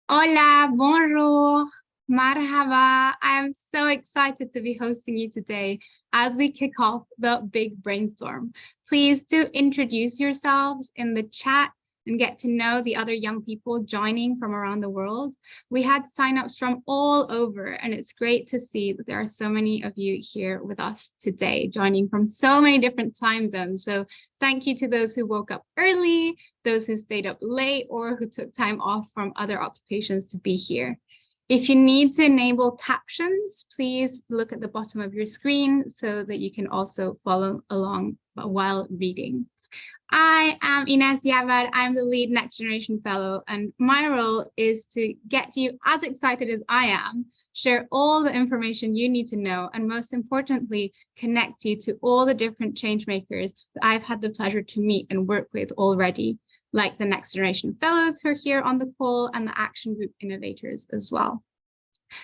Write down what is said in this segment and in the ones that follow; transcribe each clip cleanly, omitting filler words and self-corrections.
Hola, bonjour, marhaba. I am so excited to be hosting you today as we kick off the Big Brainstorm. Please do introduce yourselves in the chat and get to know the other young people joining from around the world. We had signups from all over, and it's great to see that there are so many of you here with us today, joining from so many different time zones. So thank you to those who woke up early, those who stayed up late, or who took time off from other occupations to be here. If you need to enable captions, please look at the bottom of your screen so that you can also follow along while reading. I am Ines Yavad. I'm the lead Next Generation Fellow, and my role is to get you as excited as I am, share all the information you need to know, and most importantly, connect you to all the different change makers that I've had the pleasure to meet and work with already, like the Next Generation Fellows who are here on the call and the Action Group innovators as well.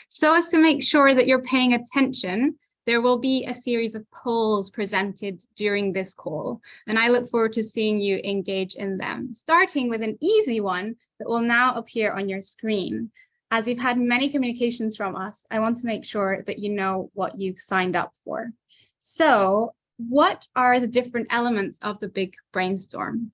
So as to make sure that you're paying attention, there will be a series of polls presented during this call, and I look forward to seeing you engage in them, starting with an easy one that will now appear on your screen. As you've had many communications from us, I want to make sure that you know what you've signed up for. So, what are the different elements of the Big Brainstorm?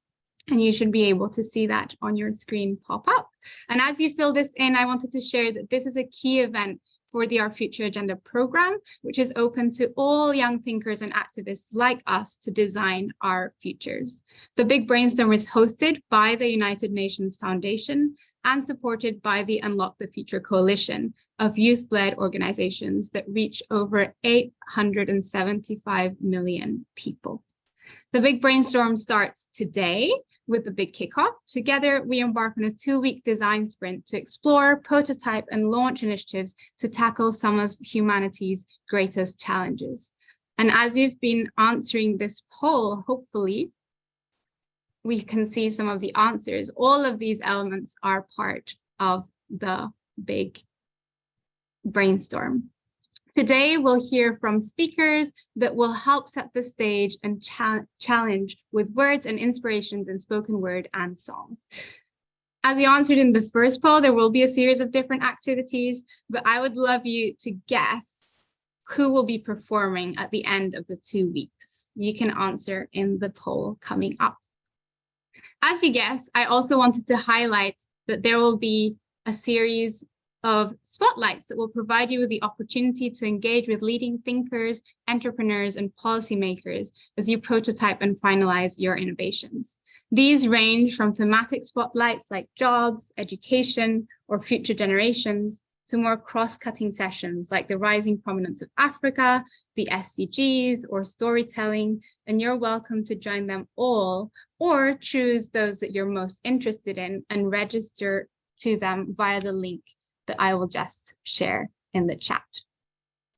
And you should be able to see that on your screen pop up. And as you fill this in, I wanted to share that this is a key event for the Our Future Agenda program, which is open to all young thinkers and activists like us to design our futures. The Big Brainstorm is hosted by the United Nations Foundation and supported by the Unlock the Future Coalition of youth-led organizations that reach over 875 million people. The Big Brainstorm starts today with the big kickoff. Together, we embark on a 2-week design sprint to explore, prototype, and launch initiatives to tackle some of humanity's greatest challenges. And as you've been answering this poll, hopefully, we can see some of the answers. All of these elements are part of the Big Brainstorm. Today, we'll hear from speakers that will help set the stage and challenge with words and inspirations in spoken word and song. As you answered in the first poll, there will be a series of different activities, but I would love you to guess who will be performing at the end of the 2 weeks. You can answer in the poll coming up. As you guess, I also wanted to highlight that there will be a series of spotlights that will provide you with the opportunity to engage with leading thinkers, entrepreneurs, and policymakers as you prototype and finalize your innovations. These range from thematic spotlights like jobs, education, or future generations, to more cross-cutting sessions like the rising prominence of Africa, the SDGs, or storytelling, and you're welcome to join them all, or choose those that you're most interested in and register to them via the link that I will just share in the chat.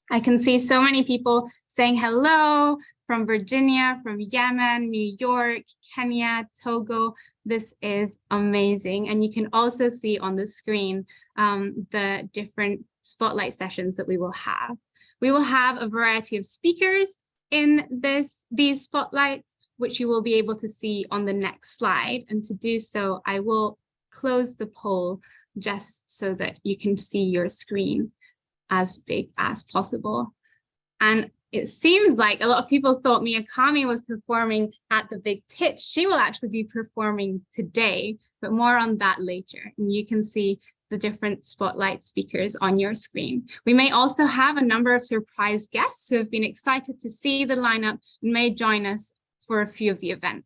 I can see so many people saying hello from Virginia, from Yemen, New York, Kenya, Togo. This is amazing. And you can also see on the screen the different spotlight sessions that we will have. We will have a variety of speakers in these spotlights, which you will be able to see on the next slide. And to do so, I will close the poll just so that you can see your screen as big as possible. And it seems like a lot of people thought Miyakami was performing at the big pitch. She will actually be performing today, but more on that later. And you can see the different spotlight speakers on your screen. We may also have a number of surprise guests who have been excited to see the lineup and may join us for a few of the event.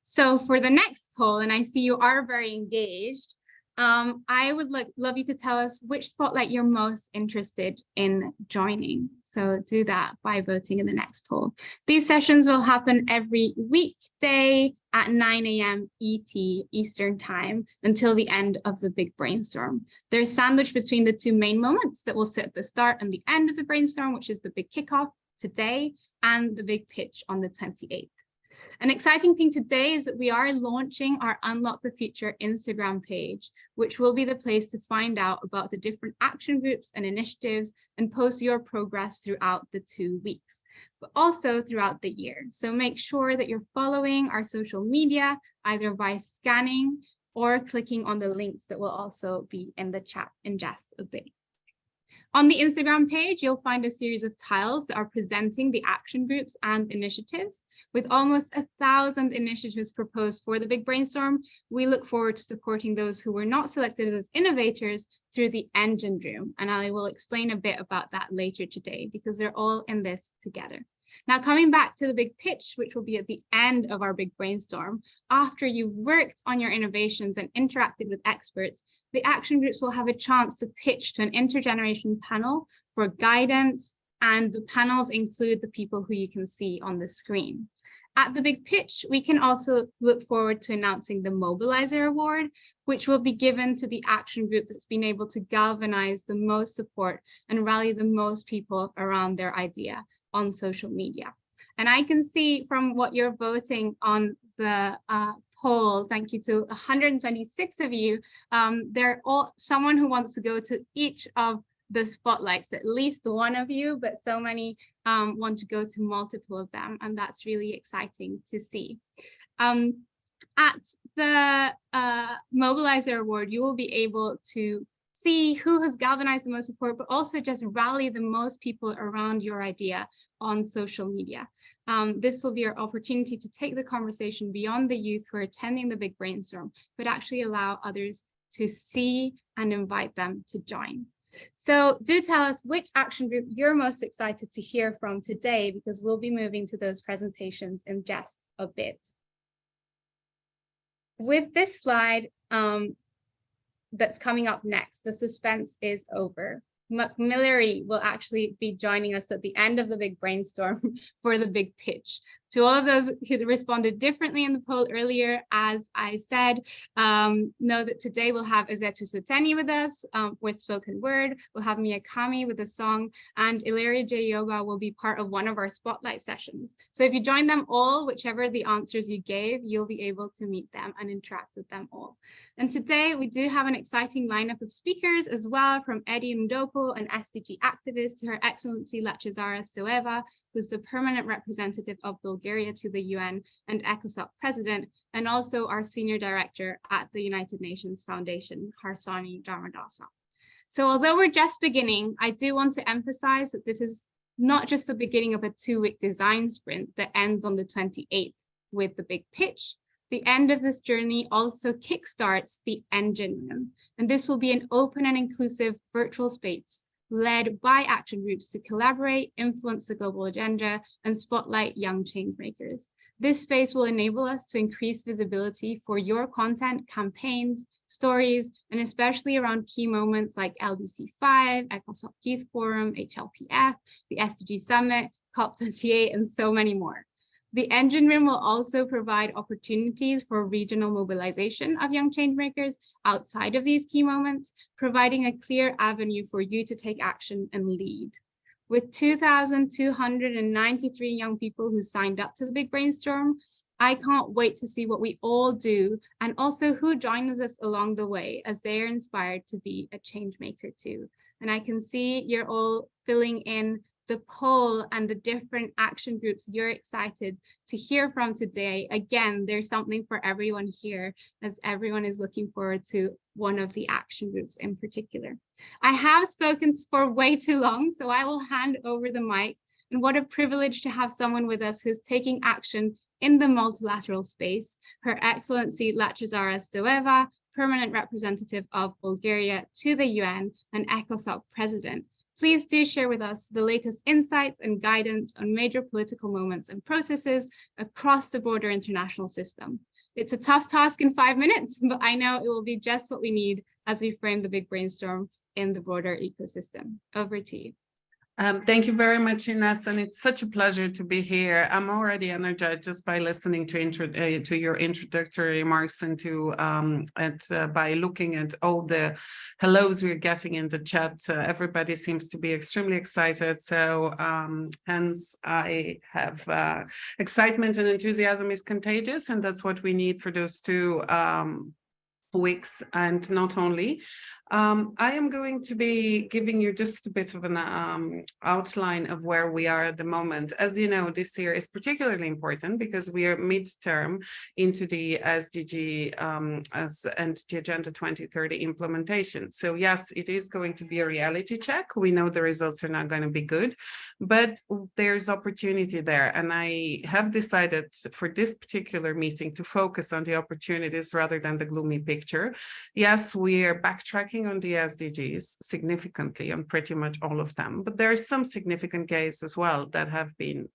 So for the next poll, and I see you are very engaged, I would love you to tell us which spotlight you're most interested in joining. So do that by voting in the next poll. These sessions will happen every weekday at 9 a.m. ET, Eastern Time, until the end of the Big Brainstorm. They're sandwiched between the two main moments that will sit at the start and the end of the brainstorm, which is the big kickoff today and the big pitch on the 28th. An exciting thing today is that we are launching our Unlock the Future Instagram page, which will be the place to find out about the different action groups and initiatives and post your progress throughout the 2 weeks, but also throughout the year. So make sure that you're following our social media, either by scanning or clicking on the links that will also be in the chat in just a bit. On the Instagram page, you'll find a series of tiles that are presenting the action groups and initiatives. With almost 1,000 initiatives proposed for the Big Brainstorm, we look forward to supporting those who were not selected as innovators through the engine room. And I will explain a bit about that later today because we're all in this together. Now, coming back to the big pitch, which will be at the end of our Big Brainstorm, after you've worked on your innovations and interacted with experts, the action groups will have a chance to pitch to an intergenerational panel for guidance, and the panels include the people who you can see on the screen. At the big pitch, we can also look forward to announcing the Mobilizer Award, which will be given to the action group that's been able to galvanize the most support and rally the most people around their idea on social media. And I can see from what you're voting on the poll, thank you to 126 of you, they're all someone who wants to go to each of the spotlights, at least one of you, but so many want to go to multiple of them, and that's really exciting to see. At the Mobilizer Award, you will be able to see who has galvanized the most support, but also just rally the most people around your idea on social media. This will be your opportunity to take the conversation beyond the youth who are attending the Big Brainstorm, but actually allow others to see and invite them to join. So do tell us which action group you're most excited to hear from today, because we'll be moving to those presentations in just a bit. With this slide that's coming up next, the suspense is over. McMillery will actually be joining us at the end of the Big Brainstorm for the big pitch. To all of those who responded differently in the poll earlier, as I said, know that today we'll have Esethu Sotheni with us with spoken word. We'll have Mia Kami with a song, and Ilaria Jayoba will be part of one of our spotlight sessions. So if you join them all, whichever the answers you gave, you'll be able to meet them and interact with them all. And today we do have an exciting lineup of speakers as well, from Eddie Ndopu, an SDG activist, to Her Excellency Lachezara Stoeva, who's the Permanent Representative of Bulgaria to the UN and ECOSOC President, and also our Senior Director at the United Nations Foundation, Harsani Dharmadasa. So although we're just beginning, I do want to emphasize that this is not just the beginning of a 2-week design sprint that ends on the 28th with the big pitch. The end of this journey also kickstarts the engine room, and this will be an open and inclusive virtual space led by action groups to collaborate, influence the global agenda, and spotlight young change makers. This space will enable us to increase visibility for your content, campaigns, stories, and especially around key moments like LDC5, ECOSOC Youth Forum, HLPF, the SDG Summit, COP28, and so many more. The engine room will also provide opportunities for regional mobilization of young change makers outside of these key moments, providing a clear avenue for you to take action and lead. With 2,293 young people who signed up to the Big Brainstorm, I can't wait to see what we all do, and also who joins us along the way as they are inspired to be a change maker too. And I can see you're all filling in the poll and the different action groups you're excited to hear from today. Again, there's something for everyone here, as everyone is looking forward to one of the action groups in particular. I have spoken for way too long, so I will hand over the mic. And what a privilege to have someone with us who's taking action in the multilateral space, Her Excellency Lachezara Stoeva, Permanent Representative of Bulgaria to the UN and ECOSOC President. Please do share with us the latest insights and guidance on major political moments and processes across the broader international system. It's a tough task in 5 minutes, but I know it will be just what we need as we frame the Big Brainstorm in the broader ecosystem. Over to you. Thank you very much, Ines, and it's such a pleasure to be here. I'm already energized just by listening to your introductory remarks and by looking at all the hellos we're getting in the chat. Everybody seems to be extremely excited. So hence I have excitement and enthusiasm is contagious, and that's what we need for those 2 weeks. And not only, I am going to be giving you just a bit of an outline of where we are at the moment. As you know, this year is particularly important because we are midterm into the SDG and the Agenda 2030 implementation. So yes, it is going to be a reality check. We know the results are not going to be good, but there's opportunity there. And I have decided for this particular meeting to focus on the opportunities rather than the gloomy picture. Yes, we are backtracking on the SDGs significantly on pretty much all of them, but there are some significant gains as well that have been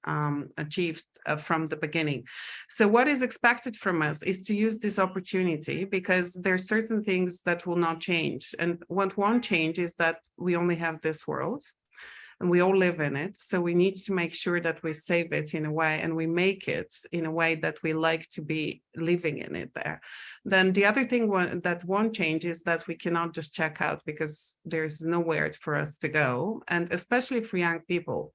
achieved from the beginning. So what is expected from us is to use this opportunity because there are certain things that will not change. And what won't change is that we only have this world and we all live in it. So we need to make sure that we save it in a way and we make it in a way that we like to be living in it there. Then the other thing that won't change is that we cannot just check out because there's nowhere for us to go, and especially for young people.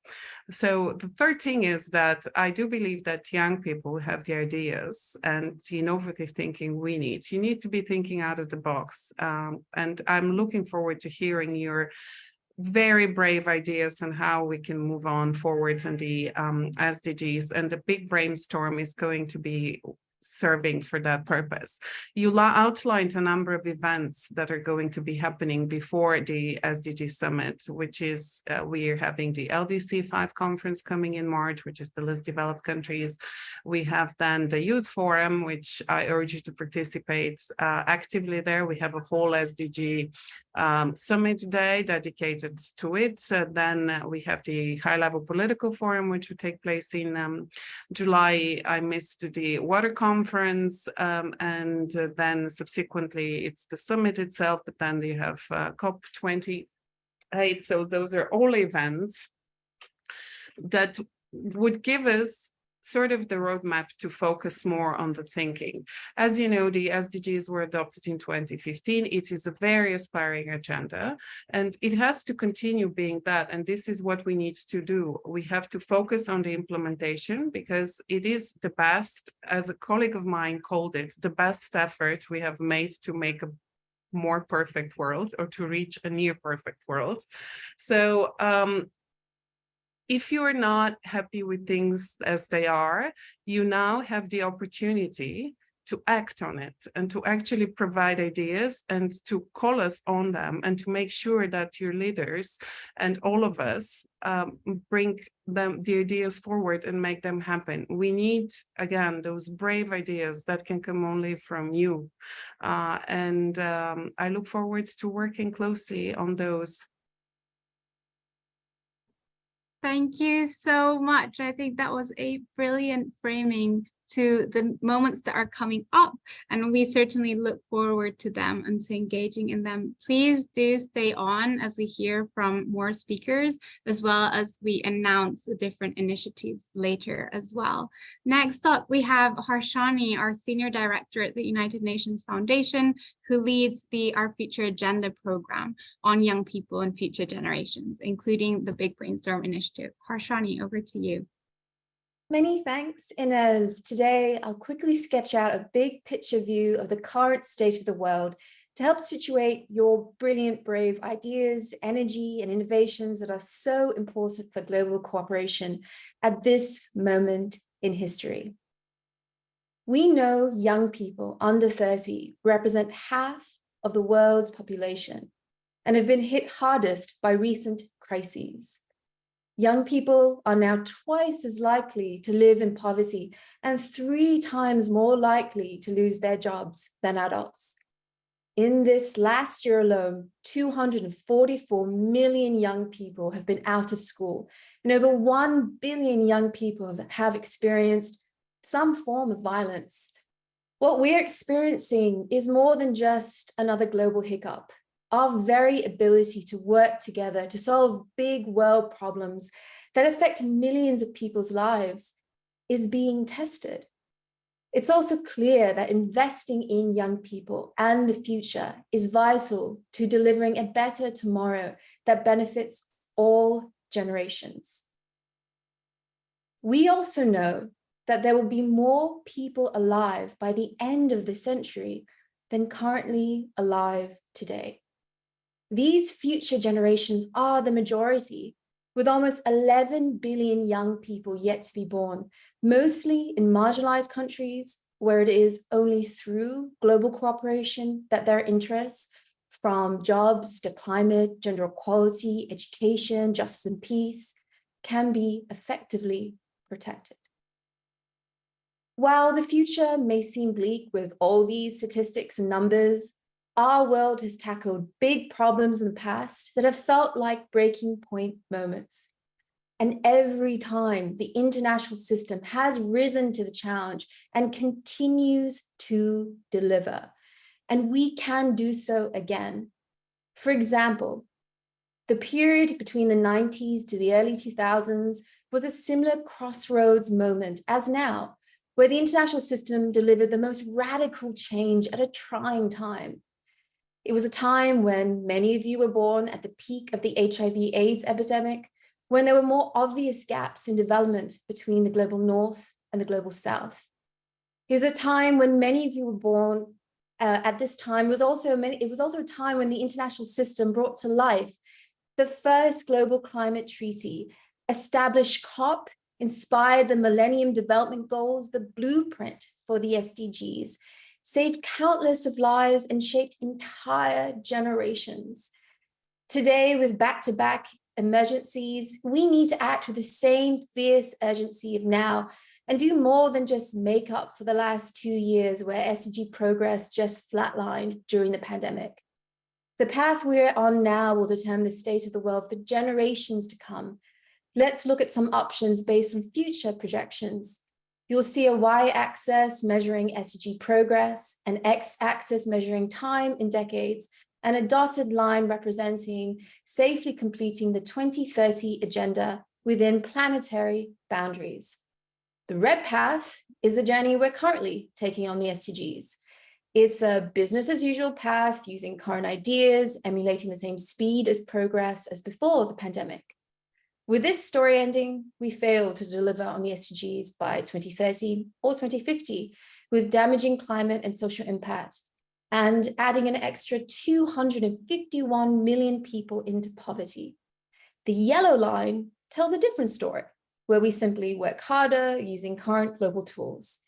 So the third thing is that I do believe that young people have the ideas and the innovative thinking we need. You need to be thinking out of the box. And I'm looking forward to hearing your very brave ideas on how we can move on forward in the SDGs, and the Big Brainstorm is going to be serving for that purpose. You outlined a number of events that are going to be happening before the SDG Summit, which is we are having the LDC 5 conference coming in March, which is the least developed countries. We have then the Youth Forum, which I urge you to participate actively there. We have a whole SDG Summit Day dedicated to it. Then we have the High-Level Political Forum, which will take place in July. I missed the Water Conference, and then subsequently it's the summit itself, but then you have COP28. So those are all events that would give us sort of the roadmap to focus more on the thinking. As you know, the SDGs were adopted in 2015. It is a very aspiring agenda, and it has to continue being that. And this is what we need to do. We have to focus on the implementation because it is the best, as a colleague of mine called it, the best effort we have made to make a more perfect world or to reach a near perfect world. So, if you are not happy with things as they are, you now have the opportunity to act on it and to actually provide ideas and to call us on them and to make sure that your leaders and all of us bring the ideas forward and make them happen. We need, again, those brave ideas that can come only from you. I look forward to working closely on those. Thank you so much. I think that was a brilliant framing to the moments that are coming up, and we certainly look forward to them and to engaging in them. Please do stay on as we hear from more speakers, as well as we announce the different initiatives later as well. Next up, we have Harshani, our Senior Director at the United Nations Foundation, who leads the Our Future Agenda program on young people and future generations, including the Big Brainstorm initiative. Harshani, over to you. Many thanks, Inez. Today, I'll quickly sketch out a big picture view of the current state of the world to help situate your brilliant, brave ideas, energy, and innovations that are so important for global cooperation at this moment in history. We know young people under 30 represent half of the world's population and have been hit hardest by recent crises. Young people are now twice as likely to live in poverty and 3 times more likely to lose their jobs than adults. In this last year alone, 244 million young people have been out of school, and over 1 billion young people have experienced some form of violence. What we're experiencing is more than just another global hiccup. Our very ability to work together to solve big world problems that affect millions of people's lives is being tested. It's also clear that investing in young people and the future is vital to delivering a better tomorrow that benefits all generations. We also know that there will be more people alive by the end of the century than currently alive today. These future generations are the majority, with almost 11 billion young people yet to be born, mostly in marginalized countries where it is only through global cooperation that their interests, from jobs to climate, gender equality, education, justice and peace, can be effectively protected. While the future may seem bleak with all these statistics and numbers, our world has tackled big problems in the past that have felt like breaking point moments. And every time the international system has risen to the challenge and continues to deliver, and we can do so again. For example, the period between the 90s to the early 2000s was a similar crossroads moment as now, where the international system delivered the most radical change at a trying time. It was a time when many of you were born at the peak of the HIV/AIDS epidemic, when there were more obvious gaps in development between the global North and the global South. It was a time when many of you were born at this time. It was also a time when the international system brought to life the first global climate treaty, established COP, inspired the Millennium Development Goals, the blueprint for the SDGs, saved countless of lives and shaped entire generations. Today, with back-to-back emergencies, we need to act with the same fierce urgency of now and do more than just make up for the last 2 years where SDG progress just flatlined during the pandemic. The path we're on now will determine the state of the world for generations to come. Let's look at some options based on future projections. You'll see a y-axis measuring SDG progress, an x-axis measuring time in decades, and a dotted line representing safely completing the 2030 agenda within planetary boundaries. The red path is the journey we're currently taking on the SDGs. It's a business as usual path using current ideas, emulating the same speed as progress as before the pandemic. With this story ending, we failed to deliver on the SDGs by 2030 or 2050 with damaging climate and social impact, and adding an extra 251 million people into poverty. The yellow line tells a different story, where we simply work harder using current global tools.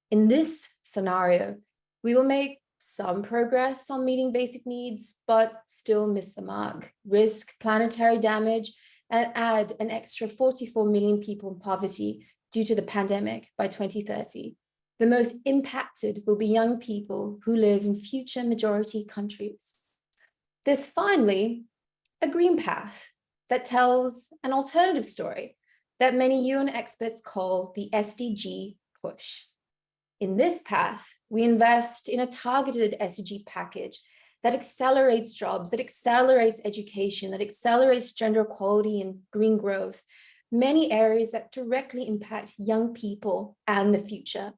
In this scenario, we will make some progress on meeting basic needs, but still miss the mark, risk planetary damage, and add an extra 44 million people in poverty due to the pandemic by 2030. The most impacted will be young people who live in future majority countries. There's finally a green path that tells an alternative story that many UN experts call the SDG push. In this path, we invest in a targeted SDG package that accelerates jobs, that accelerates education, that accelerates gender equality and green growth, many areas that directly impact young people and the future.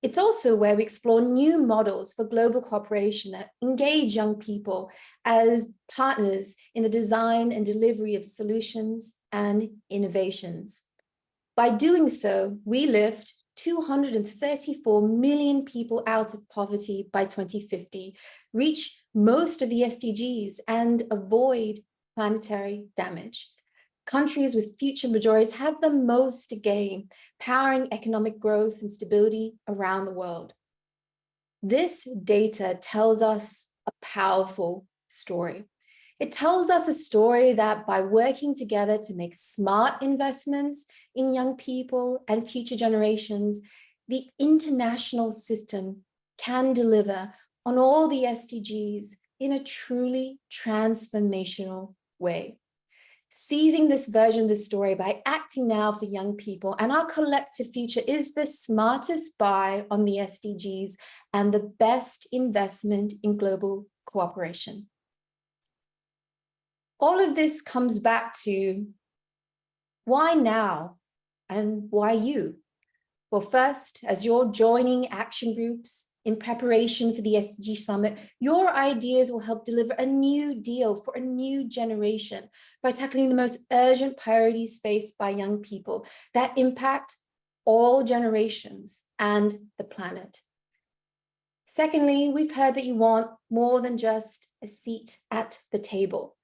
It's also where we explore new models for global cooperation that engage young people as partners in the design and delivery of solutions and innovations. By doing so, we lift 234 million people out of poverty by 2050, reach most of the SDGs, and avoid planetary damage. Countries with future majorities have the most to gain, powering economic growth and stability around the world. This data tells us a powerful story. It tells us a story that by working together to make smart investments in young people and future generations, the international system can deliver on all the SDGs in a truly transformational way. Seizing this version of the story by acting now for young people and our collective future is the smartest buy on the SDGs and the best investment in global cooperation. All of this comes back to why now and why you? Well, first, as you're joining action groups in preparation for the SDG Summit, your ideas will help deliver a new deal for a new generation by tackling the most urgent priorities faced by young people that impact all generations and the planet. Secondly, we've heard that you want more than just a seat at the table.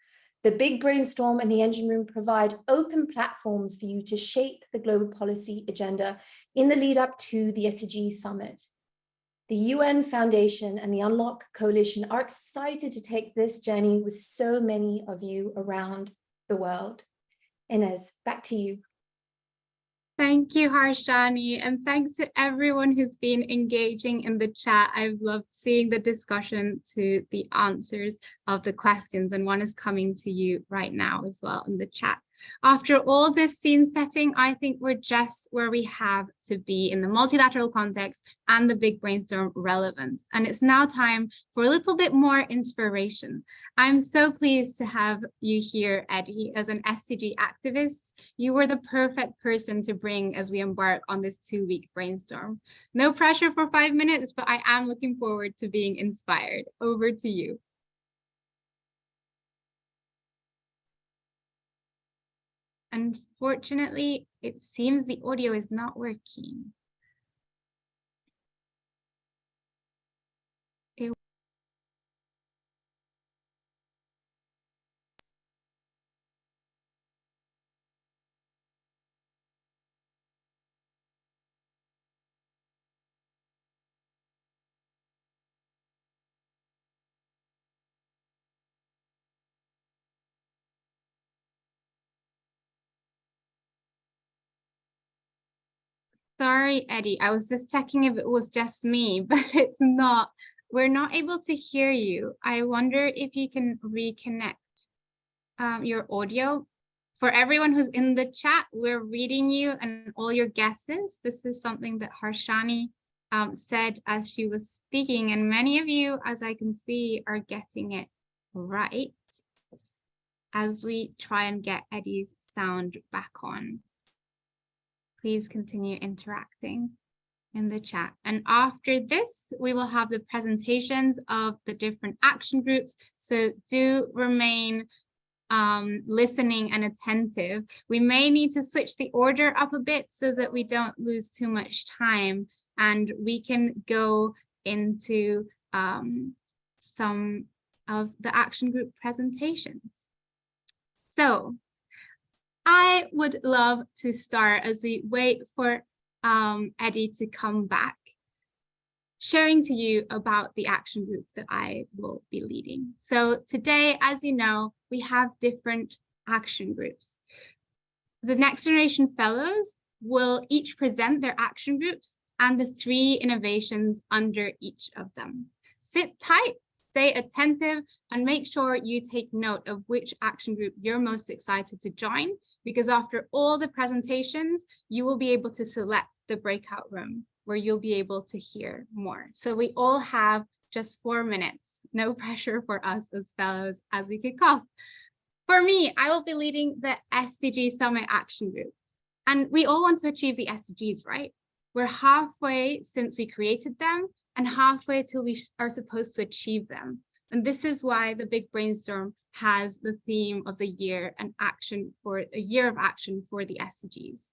The Big Brainstorm and the Engine Room provide open platforms for you to shape the global policy agenda in the lead up to the SDG Summit. The UN Foundation and the Unlock Coalition are excited to take this journey with so many of you around the world. Ines, back to you. Thank you, Harshani, and thanks to everyone who's been engaging in the chat. I've loved seeing the discussion to the answers of the questions, and one is coming to you right now as well in the chat. After all this scene setting, I think we're just where we have to be in the multilateral context and the Big Brainstorm relevance. And it's now time for a little bit more inspiration. I'm so pleased to have you here, Eddie, as an SDG activist. You were the perfect person to bring as we embark on this 2-week brainstorm. No pressure for 5 minutes, but I am looking forward to being inspired. Over to you. Unfortunately, it seems the audio is not working. Sorry, Eddie, I was just checking if it was just me, but it's not. We're not able to hear you. I wonder if you can reconnect your audio. For everyone who's in the chat, we're reading you and all your guesses. This is something that Harshani said as she was speaking, and many of you, as I can see, are getting it right as we try and get Eddie's sound back on. Please continue interacting in the chat. And after this, we will have the presentations of the different action groups. So do remain listening and attentive. We may need to switch the order up a bit so that we don't lose too much time, and we can go into some of the action group presentations. So I would love to start, as we wait for Eddie to come back, sharing to you about the action groups that I will be leading. So today, as you know, we have different action groups. The Next Generation Fellows will each present their action groups and the 3 innovations under each of them. Sit tight, stay attentive, and make sure you take note of which action group you're most excited to join, because after all the presentations, you will be able to select the breakout room where you'll be able to hear more. So we all have just 4 minutes, no pressure for us as fellows as we kick off. For me, I will be leading the SDG Summit Action Group. And we all want to achieve the SDGs, right? We're halfway since we created them, and halfway till we are supposed to achieve them. And this is why the Big Brainstorm has the theme of the year, and action for a year of action for the SDGs.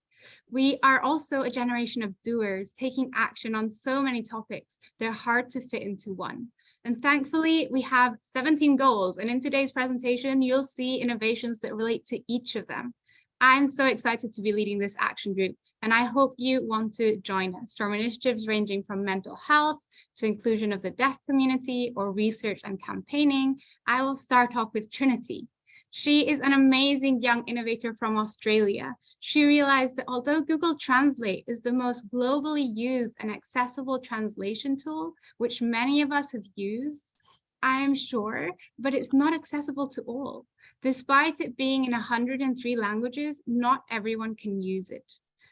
We are also a generation of doers taking action on so many topics. They're hard to fit into one. And thankfully, we have 17 goals. And in today's presentation, you'll see innovations that relate to each of them. I'm so excited to be leading this action group, and I hope you want to join us from initiatives ranging from mental health to inclusion of the deaf community or research and campaigning. I will start off with Trinity. She is an amazing young innovator from Australia. She realized that although Google Translate is the most globally used and accessible translation tool, which many of us have used, I am sure, but it's not accessible to all. Despite it being in 103 languages, not everyone can use it.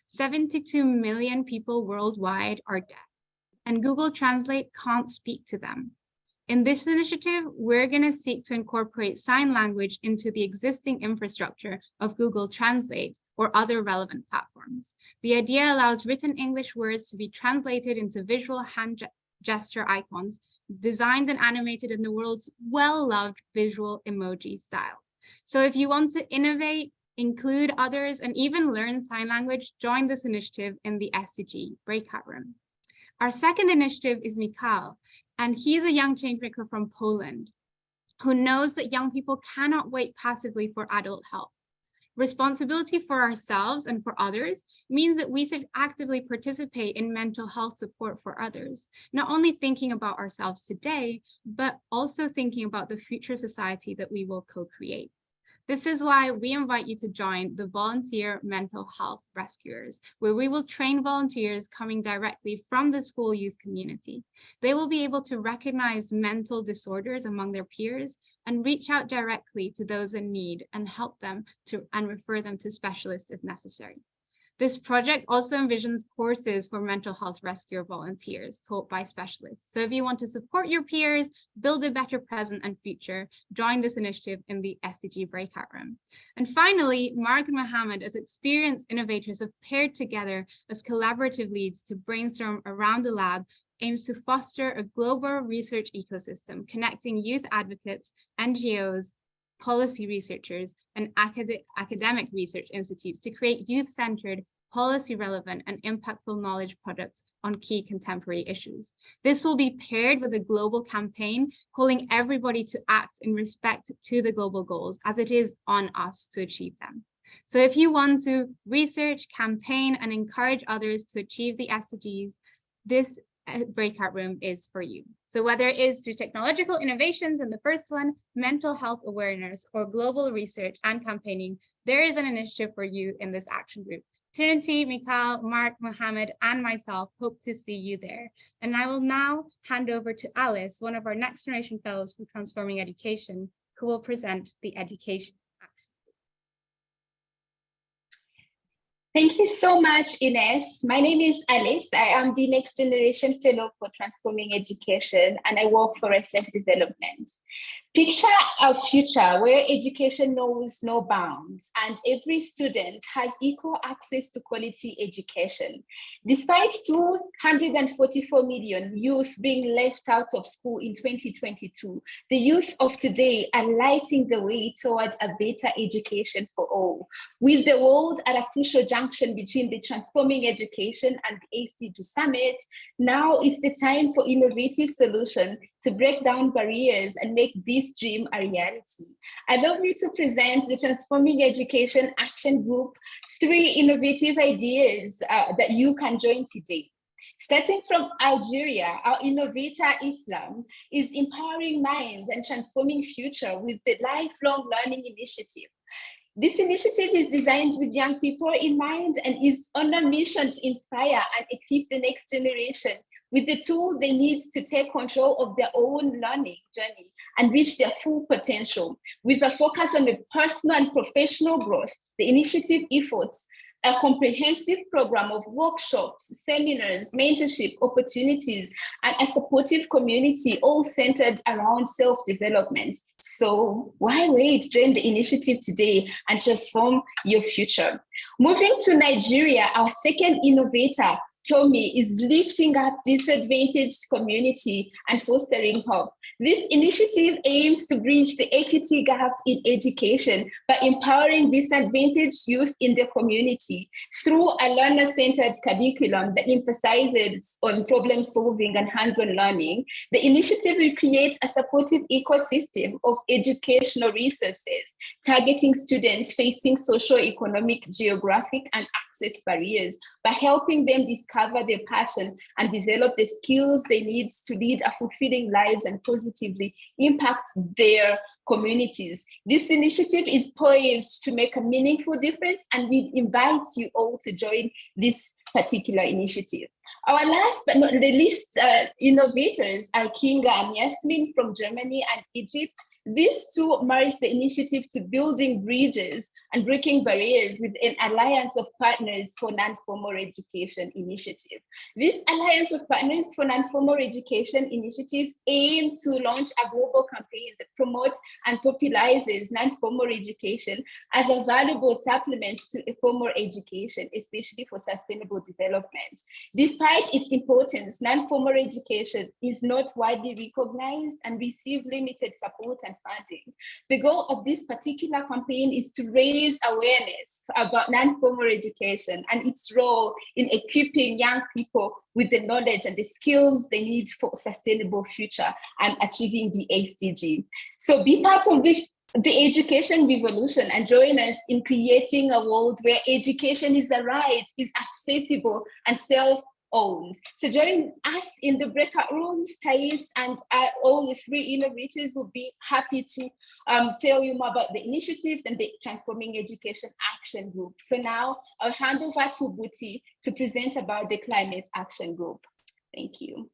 72 million people worldwide are deaf, and Google Translate can't speak to them. In this initiative, we're going to seek to incorporate sign language into the existing infrastructure of Google Translate or other relevant platforms. The idea allows written English words to be translated into visual hand gesture icons, designed and animated in the world's well-loved visual emoji style. So if you want to innovate, include others, and even learn sign language, join this initiative in the SDG breakout room. Our second initiative is Mikhail, and he's a young changemaker from Poland who knows that young people cannot wait passively for adult help. Responsibility for ourselves and for others means that we should actively participate in mental health support for others, not only thinking about ourselves today, but also thinking about the future society that we will co-create. This is why we invite you to join the Volunteer Mental Health Rescuers, where we will train volunteers coming directly from the school youth community. They will be able to recognize mental disorders among their peers and reach out directly to those in need and help them and refer them to specialists if necessary. This project also envisions courses for mental health rescue volunteers taught by specialists. So if you want to support your peers, build a better present and future, join this initiative in the SDG breakout room. And finally, Mark and Mohammed, as experienced innovators, have paired together as collaborative leads to brainstorm around the lab, aims to foster a global research ecosystem connecting youth advocates, NGOs, policy researchers, and academic research institutes to create youth-centered, policy-relevant, and impactful knowledge products on key contemporary issues. This will be paired with a global campaign calling everybody to act in respect to the global goals, as it is on us to achieve them. So if you want to research, campaign, and encourage others to achieve the SDGs, this breakout room is for you. So whether it is through technological innovations in the first one, mental health awareness, or global research and campaigning, there is an initiative for you in this action group. Trinity, Mikhail, Mark, Mohammed, and myself hope to see you there. And I will now hand over to Alice, one of our next generation fellows from Transforming Education, who will present the education. Thank you so much, Ines. My name is Alice. I am the Next Generation Fellow for Transforming Education, and I work for Restless Development. Picture a future where education knows no bounds and every student has equal access to quality education. Despite 244 million youth being left out of school in 2022, the youth of today are lighting the way towards a better education for all. With the world at a crucial junction between the Transforming Education and the SDG Summit, now is the time for innovative solutions to break down barriers and make this dream a reality. Allow me to present the Transforming Education Action Group 3 innovative ideas that you can join today. Starting from Algeria, our innovator Islam is empowering minds and transforming future with the Lifelong Learning Initiative. This initiative is designed with young people in mind and is on a mission to inspire and equip the next generation with the tools they need to take control of their own learning journey and reach their full potential. With a focus on the personal and professional growth, the initiative efforts a comprehensive program of workshops, seminars, mentorship opportunities, and a supportive community, all centered around self-development. So why wait? Join the initiative today and transform your future. Moving to Nigeria, our second innovator, Tommy, is lifting up disadvantaged community and fostering hope. This initiative aims to bridge the equity gap in education by empowering disadvantaged youth in the community through a learner-centered curriculum that emphasizes on problem solving and hands-on learning. The initiative will create a supportive ecosystem of educational resources, targeting students facing socio-economic, geographic, and access barriers by helping them discover their passion and develop the skills they need to lead a fulfilling lives and positively impact their communities. This initiative is poised to make a meaningful difference, and we invite you all to join this particular initiative. Our last but not the least innovators are Kinga and Yasmin from Germany and Egypt. These two merge the initiative to building bridges and breaking barriers with an alliance of partners for non-formal education initiative. This alliance of partners for non-formal education initiatives aim to launch a global campaign that promotes and popularizes non-formal education as a valuable supplement to formal education, especially for sustainable development. This Despite its importance, non-formal education is not widely recognized and receives limited support and funding. The goal of this particular campaign is to raise awareness about non-formal education and its role in equipping young people with the knowledge and the skills they need for a sustainable future and achieving the SDG. So be part of the education revolution and join us in creating a world where education is a right, is accessible and self-owned. So join us in the breakout rooms. Thais and all the three innovators will be happy to tell you more about the initiative and the Transforming Education Action Group. So now I'll hand over to Buti to present about the Climate Action Group. Thank you.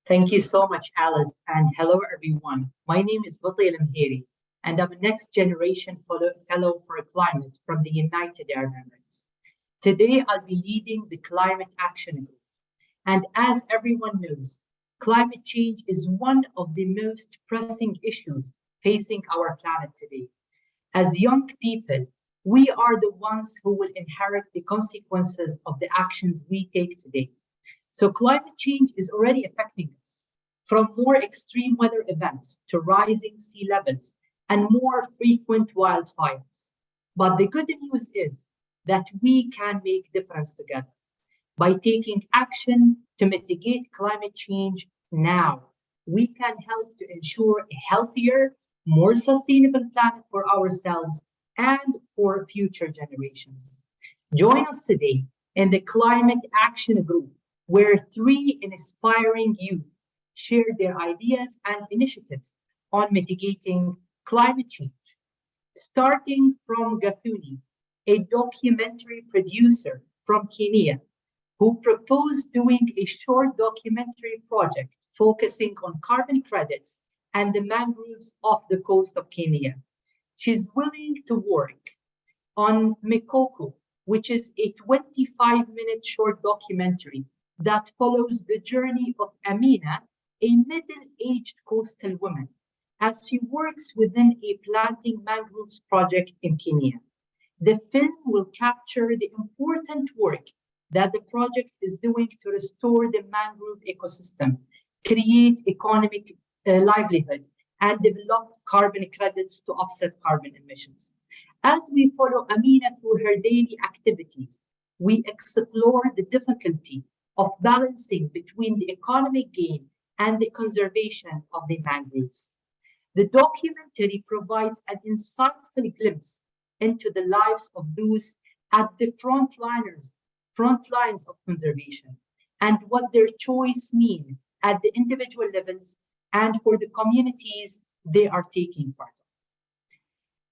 Thank you so much, Alice, and hello, everyone. My name is Buti El-Mhiri, and I'm a next generation fellow for climate from the United Arab Emirates. Today, I'll be leading the Climate Action Group. And as everyone knows, climate change is one of the most pressing issues facing our planet today. As young people, we are the ones who will inherit the consequences of the actions we take today. So climate change is already affecting us, from more extreme weather events to rising sea levels and more frequent wildfires. But the good news is that we can make a difference together by taking action to mitigate climate change now. We can help to ensure a healthier, more sustainable planet for ourselves and for future generations. Join us today in the Climate Action Group, where three inspiring youth share their ideas and initiatives on mitigating climate change. Starting from Gathuni, a documentary producer from Kenya, who proposed doing a short documentary project focusing on carbon credits and the mangroves off the coast of Kenya. She's willing to work on Mikoko, which is a 25-minute short documentary that follows the journey of Amina, a middle-aged coastal woman, as she works within a planting mangroves project in Kenya. The film will capture the important work that the project is doing to restore the mangrove ecosystem, create economic livelihood, and develop carbon credits to offset carbon emissions. As we follow Amina through her daily activities, we explore the difficulty of balancing between the economic gain and the conservation of the mangroves. The documentary provides an insightful glimpse into the lives of those at the front lines of conservation and what their choice mean at the individual levels and for the communities they are taking part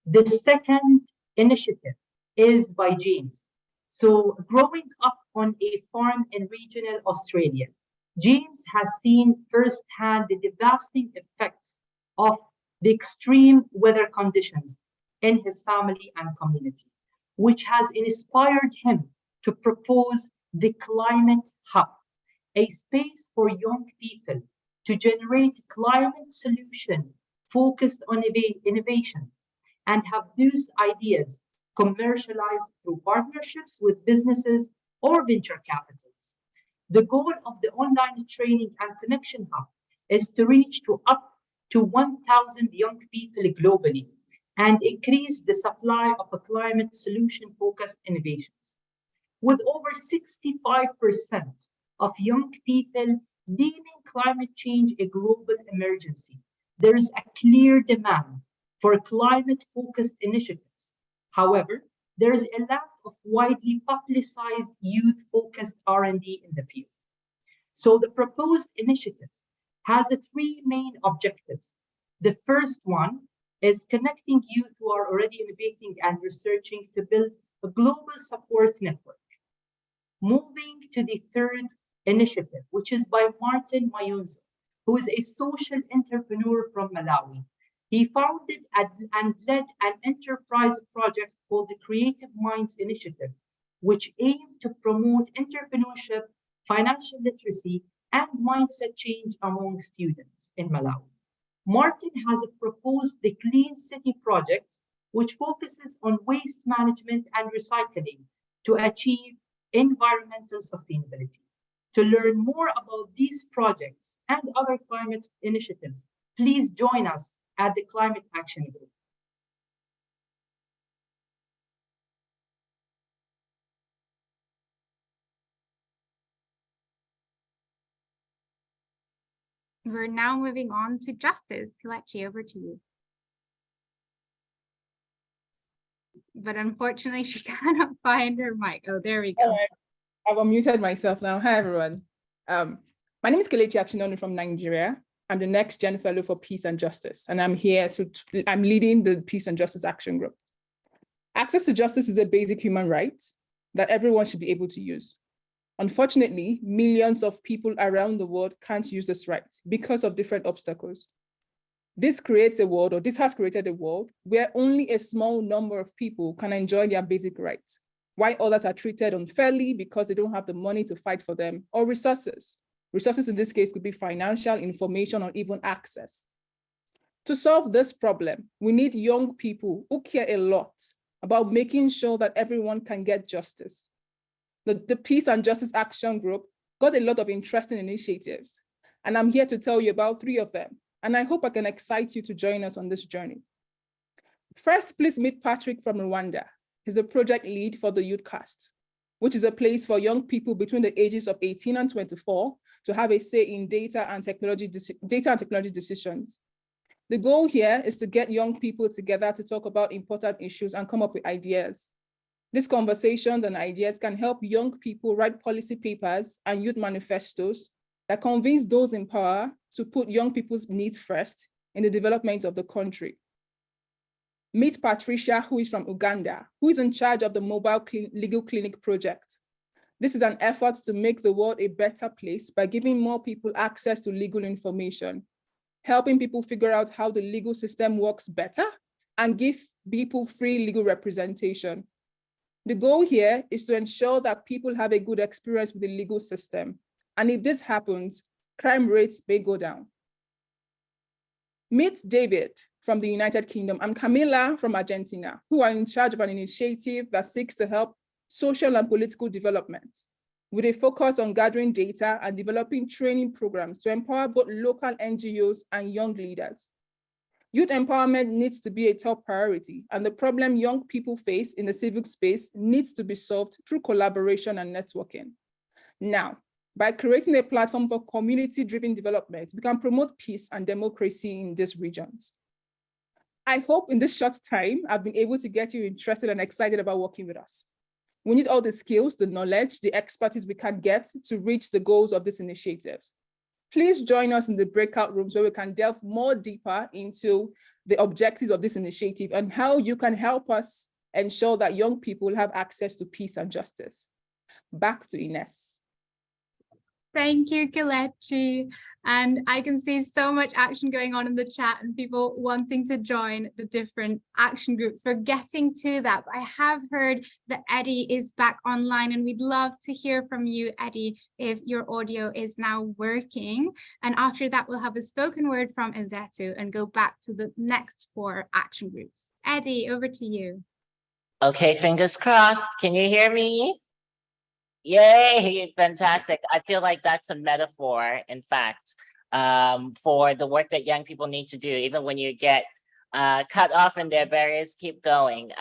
of. The second initiative is by James. So growing up on a farm in regional Australia, James has seen firsthand the devastating effects of the extreme weather conditions in his family and community, which has inspired him to propose the Climate Hub, a space for young people to generate climate solutions focused on innovations and have those ideas commercialized through partnerships with businesses or venture capitals. The goal of the online training and connection hub is to reach up to 1,000 young people globally and increase the supply of climate solution-focused innovations. With over 65% of young people deeming climate change a global emergency, there is a clear demand for climate-focused initiatives. However, there is a lack of widely publicized youth-focused R&D in the field. So the proposed initiatives has three main objectives. The first one is connecting youth who are already innovating and researching to build a global support network. Moving to the third initiative, which is by Martin Mayunzo, who is a social entrepreneur from Malawi. He founded and led an enterprise project called the Creative Minds Initiative, which aimed to promote entrepreneurship, financial literacy, and mindset change among students in Malawi. Martin has proposed the Clean City project, which focuses on waste management and recycling to achieve environmental sustainability. To learn more about these projects and other climate initiatives, please join us at the Climate Action Group. We're now moving on to justice. Kelechi, over to you. But unfortunately, she cannot find her mic. Oh, there we go. All right. I've unmuted myself now. Hi, everyone. My name is Kelechi Achinonu from Nigeria. I'm the Next Gen Fellow for Peace and Justice, and I'm leading the Peace and Justice Action Group. Access to justice is a basic human right that everyone should be able to use. Unfortunately, millions of people around the world can't use this right because of different obstacles. This has created a world where only a small number of people can enjoy their basic rights, while others are treated unfairly because they don't have the money to fight for them, or resources. Resources in this case could be financial, information, or even access. To solve this problem, we need young people who care a lot about making sure that everyone can get justice. The Peace and Justice Action Group got a lot of interesting initiatives, and I'm here to tell you about 3 of them, and I hope I can excite you to join us on this journey. First, please meet Patrick from Rwanda. He's a project lead for the Youth Cast, which is a place for young people between the ages of 18 and 24 to have a say in data and technology decisions. The goal here is to get young people together to talk about important issues and come up with ideas. These conversations and ideas can help young people write policy papers and youth manifestos that convince those in power to put young people's needs first in the development of the country. Meet Patricia, who is from Uganda, who is in charge of the Mobile Legal Clinic project. This is an effort to make the world a better place by giving more people access to legal information, helping people figure out how the legal system works better, and give people free legal representation. The goal here is to ensure that people have a good experience with the legal system. And if this happens, crime rates may go down. Meet David from the United Kingdom and Camila from Argentina, who are in charge of an initiative that seeks to help social and political development, with a focus on gathering data and developing training programs to empower both local NGOs and young leaders. Youth empowerment needs to be a top priority, and the problem young people face in the civic space needs to be solved through collaboration and networking. Now, by creating a platform for community-driven development, we can promote peace and democracy in these regions. I hope in this short time, I've been able to get you interested and excited about working with us. We need all the skills, the knowledge, the expertise we can get to reach the goals of these initiatives. Please join us in the breakout rooms where we can delve more deeper into the objectives of this initiative and how you can help us ensure that young people have access to peace and justice. Back to Ines. Thank you, Kelechi. And I can see so much action going on in the chat and people wanting to join the different action groups. We're getting to that. But I have heard that Eddie is back online and we'd love to hear from you, Eddie, if your audio is now working. And after that, we'll have a spoken word from Esethu and go back to the next 4 action groups. Eddie, over to you. Okay, fingers crossed. Can you hear me? Yay, fantastic. I feel like that's a metaphor, in fact, for the work that young people need to do, even when you get cut off in their barriers, keep going.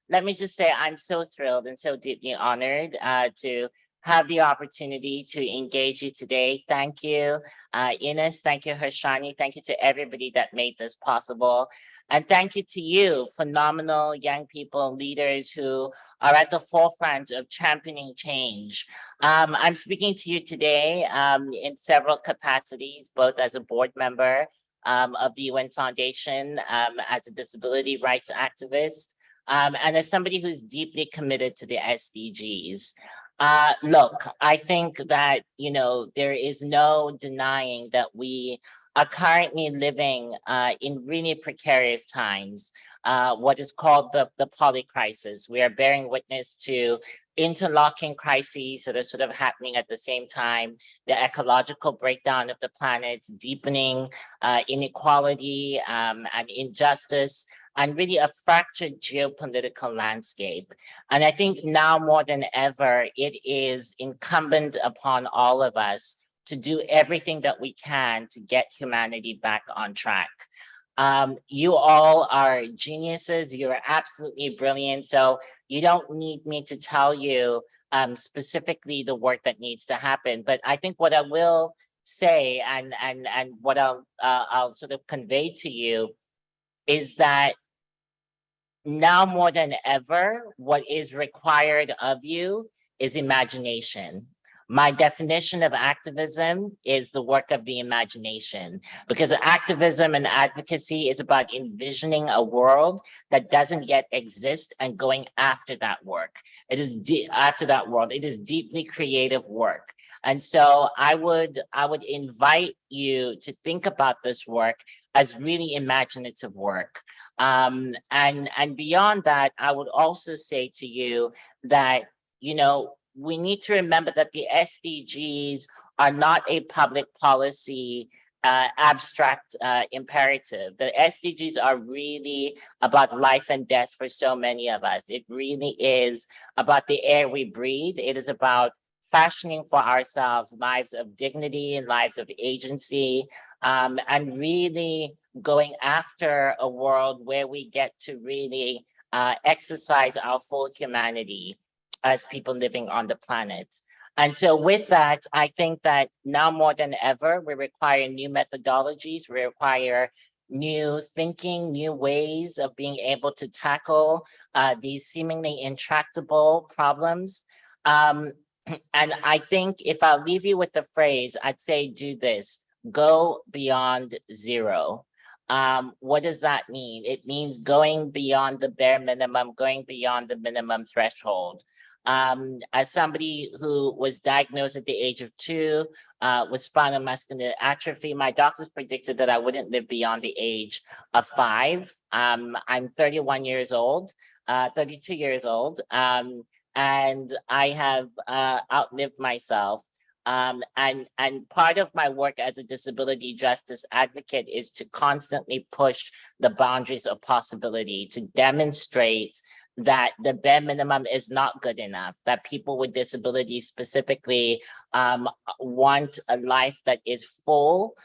Let me just say I'm so thrilled and so deeply honored to have the opportunity to engage you today. Thank you, Ines, thank you, Harshani, thank you to everybody that made this possible. And thank you to you, phenomenal young people, leaders who are at the forefront of championing change. I'm speaking to you today in several capacities, both as a board member of the UN Foundation, as a disability rights activist, and as somebody who's deeply committed to the SDGs. Look, I think that, you know, there is no denying that we are currently living in really precarious times, what is called the polycrisis. We are bearing witness to interlocking crises that are sort of happening at the same time, the ecological breakdown of the planet, deepening inequality and injustice, and really a fractured geopolitical landscape. And I think now more than ever, it is incumbent upon all of us to do everything that we can to get humanity back on track. You all are geniuses. You're absolutely brilliant. So you don't need me to tell you specifically the work that needs to happen. But I think what I will say and what I'll sort of convey to you is that now more than ever, what is required of you is imagination. My definition of activism is the work of the imagination, because activism and advocacy is about envisioning a world that doesn't yet exist and going after that work. It is after that world. It is deeply creative work. And so I would invite you to think about this work as really imaginative work. And beyond that, I would also say to you that, you know, we need to remember that the SDGs are not a public policy abstract imperative. The SDGs are really about life and death for so many of us. It really is about the air we breathe. It is about fashioning for ourselves lives of dignity, lives of agency, and really going after a world where we get to really exercise our full humanity as people living on the planet. And so with that, I think that now more than ever, we require new methodologies, we require new thinking, new ways of being able to tackle these seemingly intractable problems. And I think if I'll leave you with a phrase, I'd say do this: go beyond zero. What does that mean? It means going beyond the bare minimum, going beyond the minimum threshold. As somebody who was diagnosed at the age of 2 with spinal muscular atrophy, my doctors predicted that I wouldn't live beyond the age of 5. I'm 31 years old, 32 years old, and I have outlived myself. And part of my work as a disability justice advocate is to constantly push the boundaries of possibility, to demonstrate that the bare minimum is not good enough, that people with disabilities specifically want a life that is full.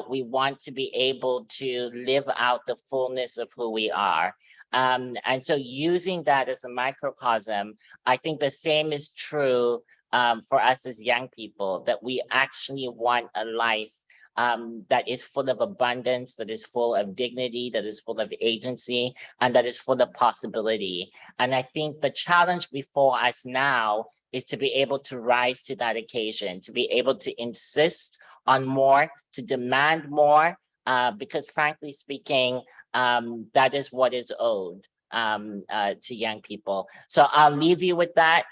We want to be able to live out the fullness of who we are. And so using that as a microcosm, I think the same is true for us as young people, that we actually want a life that is full of abundance, that is full of dignity, that is full of agency, and that is full of possibility. And I think the challenge before us now is to be able to rise to that occasion, to be able to insist on more, to demand more, because frankly speaking, that is what is owed to young people. So I'll leave you with that.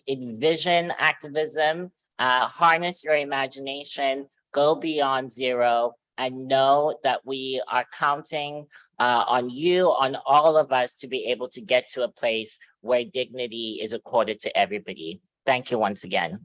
Envision activism, harness your imagination, go beyond zero, and know that we are counting on you, on all of us, to be able to get to a place where dignity is accorded to everybody. Thank you once again.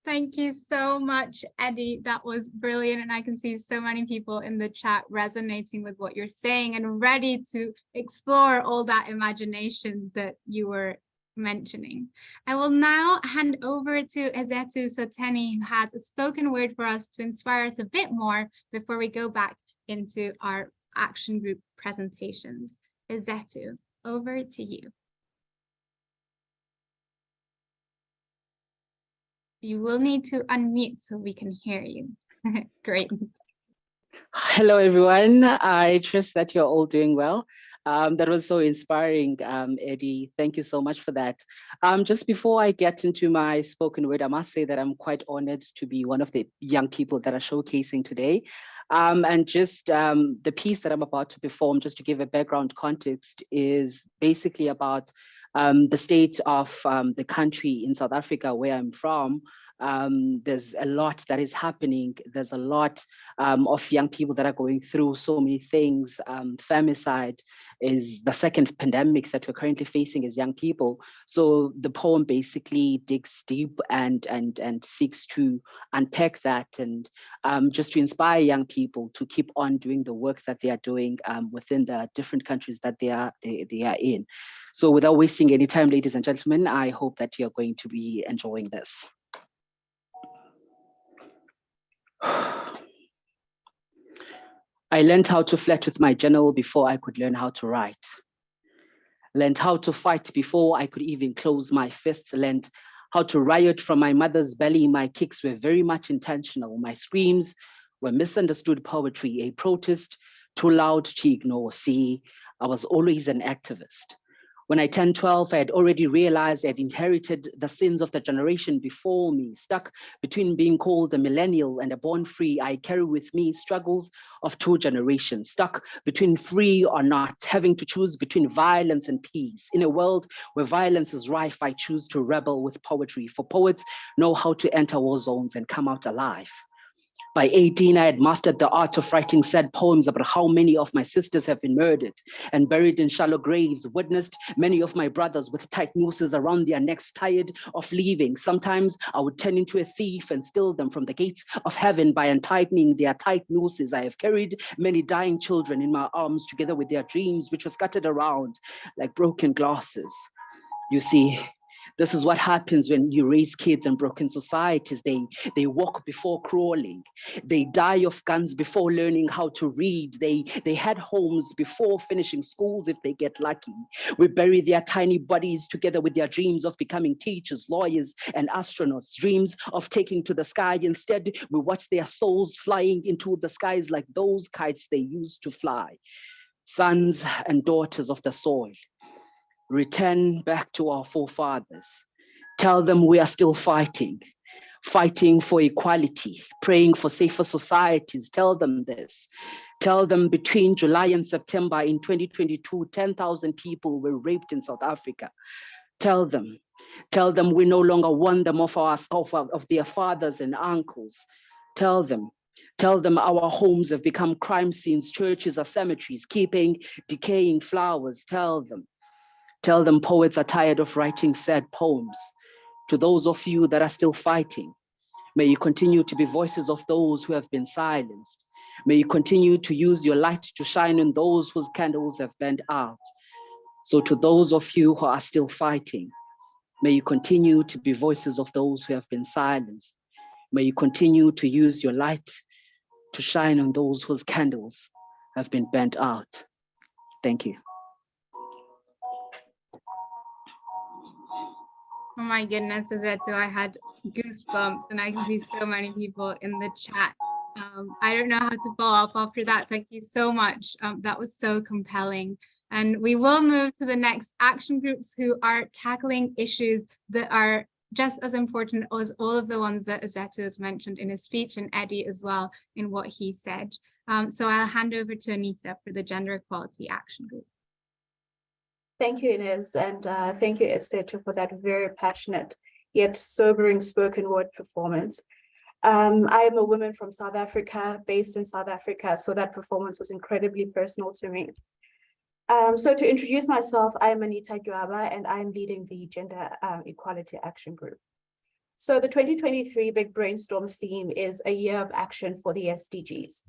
Thank you so much, Eddie. That was brilliant. And I can see so many people in the chat resonating with what you're saying and ready to explore all that imagination that you were mentioning. I will now hand over to Esethu Sotheni, who has a spoken word for us to inspire us a bit more before we go back into our action group presentations. Esethu, over to you. You will need to unmute so we can hear you. Great. Hello, everyone. I trust that you're all doing well. That was so inspiring, Eddie. Thank you so much for that. Just before I get into my spoken word, I must say that I'm quite honored to be one of the young people that are showcasing today. And just the piece that I'm about to perform, just to give a background context, is basically about the state of the country in South Africa, where I'm from, There's a lot that is happening. There's a lot of young people that are going through so many things. Femicide is the second pandemic that we're currently facing as young people. So the poem basically digs deep and seeks to unpack that, and just to inspire young people to keep on doing the work that they are doing within the different countries that they are in. So without wasting any time, ladies and gentlemen, I hope that you're going to be enjoying this. I learned how to flirt with my journal before I could learn how to write. Learned how to fight before I could even close my fists. Learned how to riot from my mother's belly. My kicks were very much intentional. My screams were misunderstood poetry, a protest too loud to ignore. See, I was always an activist. When I turned 12, I had already realized I had inherited the sins of the generation before me. Stuck between being called a millennial and a born free, I carry with me struggles of two generations. Stuck between free or not, having to choose between violence and peace. In a world where violence is rife, I choose to rebel with poetry. For poets know how to enter war zones and come out alive. By 18, I had mastered the art of writing sad poems about how many of my sisters have been murdered and buried in shallow graves, witnessed many of my brothers with tight nooses around their necks, tired of leaving. Sometimes I would turn into a thief and steal them from the gates of heaven by untightening their tight nooses. I have carried many dying children in my arms together with their dreams, which were scattered around like broken glasses. You see, this is what happens when you raise kids in broken societies. They walk before crawling. They die of guns before learning how to read. They had homes before finishing schools if they get lucky. We bury their tiny bodies together with their dreams of becoming teachers, lawyers, and astronauts, dreams of taking to the sky. Instead, we watch their souls flying into the skies like those kites they used to fly. Sons and daughters of the soil, return back to our forefathers. Tell them we are still fighting for equality, praying for safer societies. Tell them this. Tell them between July and September in 2022, 10,000 people were raped in South Africa. Tell them we no longer want them of their fathers and uncles. Tell them our homes have become crime scenes, churches are cemeteries, keeping decaying flowers. Tell them poets are tired of writing sad poems. To those of you that are still fighting, may you continue to be voices of those who have been silenced. May you continue to use your light to shine on those whose candles have burned out. So to those of you who are still fighting, may you continue to be voices of those who have been silenced. May you continue to use your light to shine on those whose candles have been burnt out. Thank you. Oh my goodness, Esethu, I had goosebumps, and I can see so many people in the chat. I don't know how to follow up after that. Thank you so much. That was so compelling. And we will move to the next action groups who are tackling issues that are just as important as all of the ones that Esethu has mentioned in his speech, and Eddie as well in what he said. So I'll hand over to Anita for the Gender Equality Action Group. Thank you, Inez, and thank you, Esethu, for that very passionate yet sobering spoken word performance. I am a woman from South Africa, based in South Africa, so that performance was incredibly personal to me. So to introduce myself, I am Anita Gyaba, and I'm leading the Gender Equality Action Group. So the 2023 Big Brainstorm theme is a year of action for the SDGs.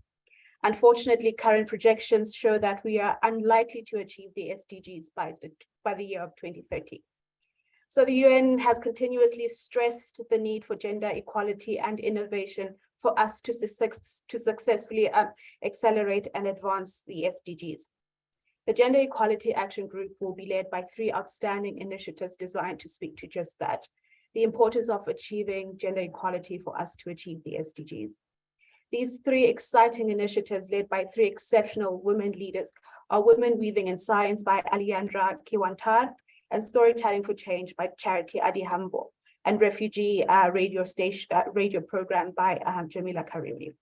Unfortunately, current projections show that we are unlikely to achieve the SDGs by the year of 2030. So the UN has continuously stressed the need for gender equality and innovation for us to successfully accelerate and advance the SDGs. The Gender Equality Action Group will be led by 3 outstanding initiatives designed to speak to just that: the importance of achieving gender equality for us to achieve the SDGs. These 3 exciting initiatives, led by 3 exceptional women leaders, are Women Weaving in Science by Alejandra Kiwantar, and Storytelling for Change by Charity Adihambo, and Refugee radio program by Jamila Karimi.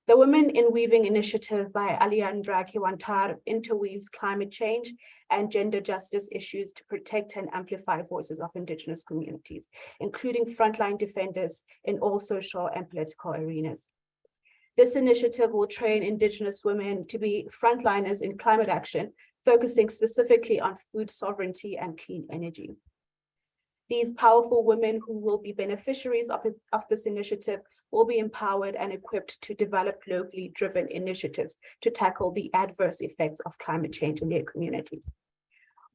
The Women in Weaving initiative by Aliandra Kiwantar interweaves climate change and gender justice issues to protect and amplify voices of Indigenous communities, including frontline defenders in all social and political arenas. This initiative will train Indigenous women to be frontliners in climate action, focusing specifically on food sovereignty and clean energy. These powerful women who will be beneficiaries of this initiative will be empowered and equipped to develop locally driven initiatives to tackle the adverse effects of climate change in their communities.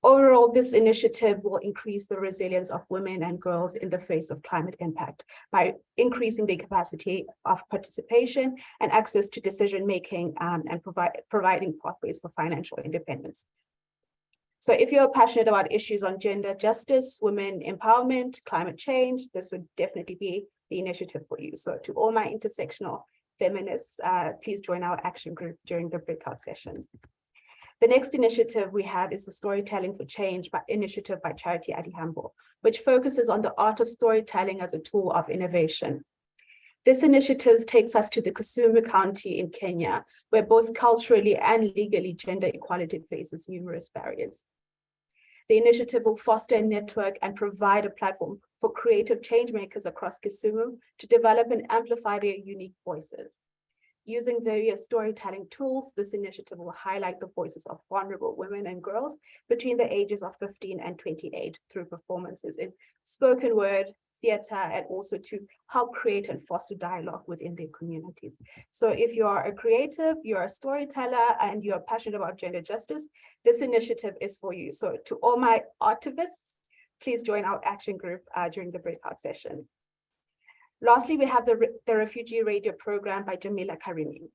Overall, this initiative will increase the resilience of women and girls in the face of climate impact by increasing their capacity of participation and access to decision-making and providing pathways for financial independence. So if you're passionate about issues on gender justice, women empowerment, climate change, this would definitely be the initiative for you. So to all my intersectional feminists, please join our action group during the breakout sessions. The next initiative we have is the Storytelling for Change initiative by Charity Adihambo, which focuses on the art of storytelling as a tool of innovation. This initiative takes us to the Kisumu County in Kenya, where both culturally and legally gender equality faces numerous barriers. The initiative will foster a network and provide a platform for creative change makers across Kisumu to develop and amplify their unique voices. Using various storytelling tools, this initiative will highlight the voices of vulnerable women and girls between the ages of 15 and 28 through performances in spoken word, theater, and also to help create and foster dialogue within their communities. So if you are a creative, you're a storyteller, and you're passionate about gender justice, this initiative is for you. So to all my activists, please join our action group during the breakout session. Lastly, we have the Refugee Radio program by Jamila Karimi.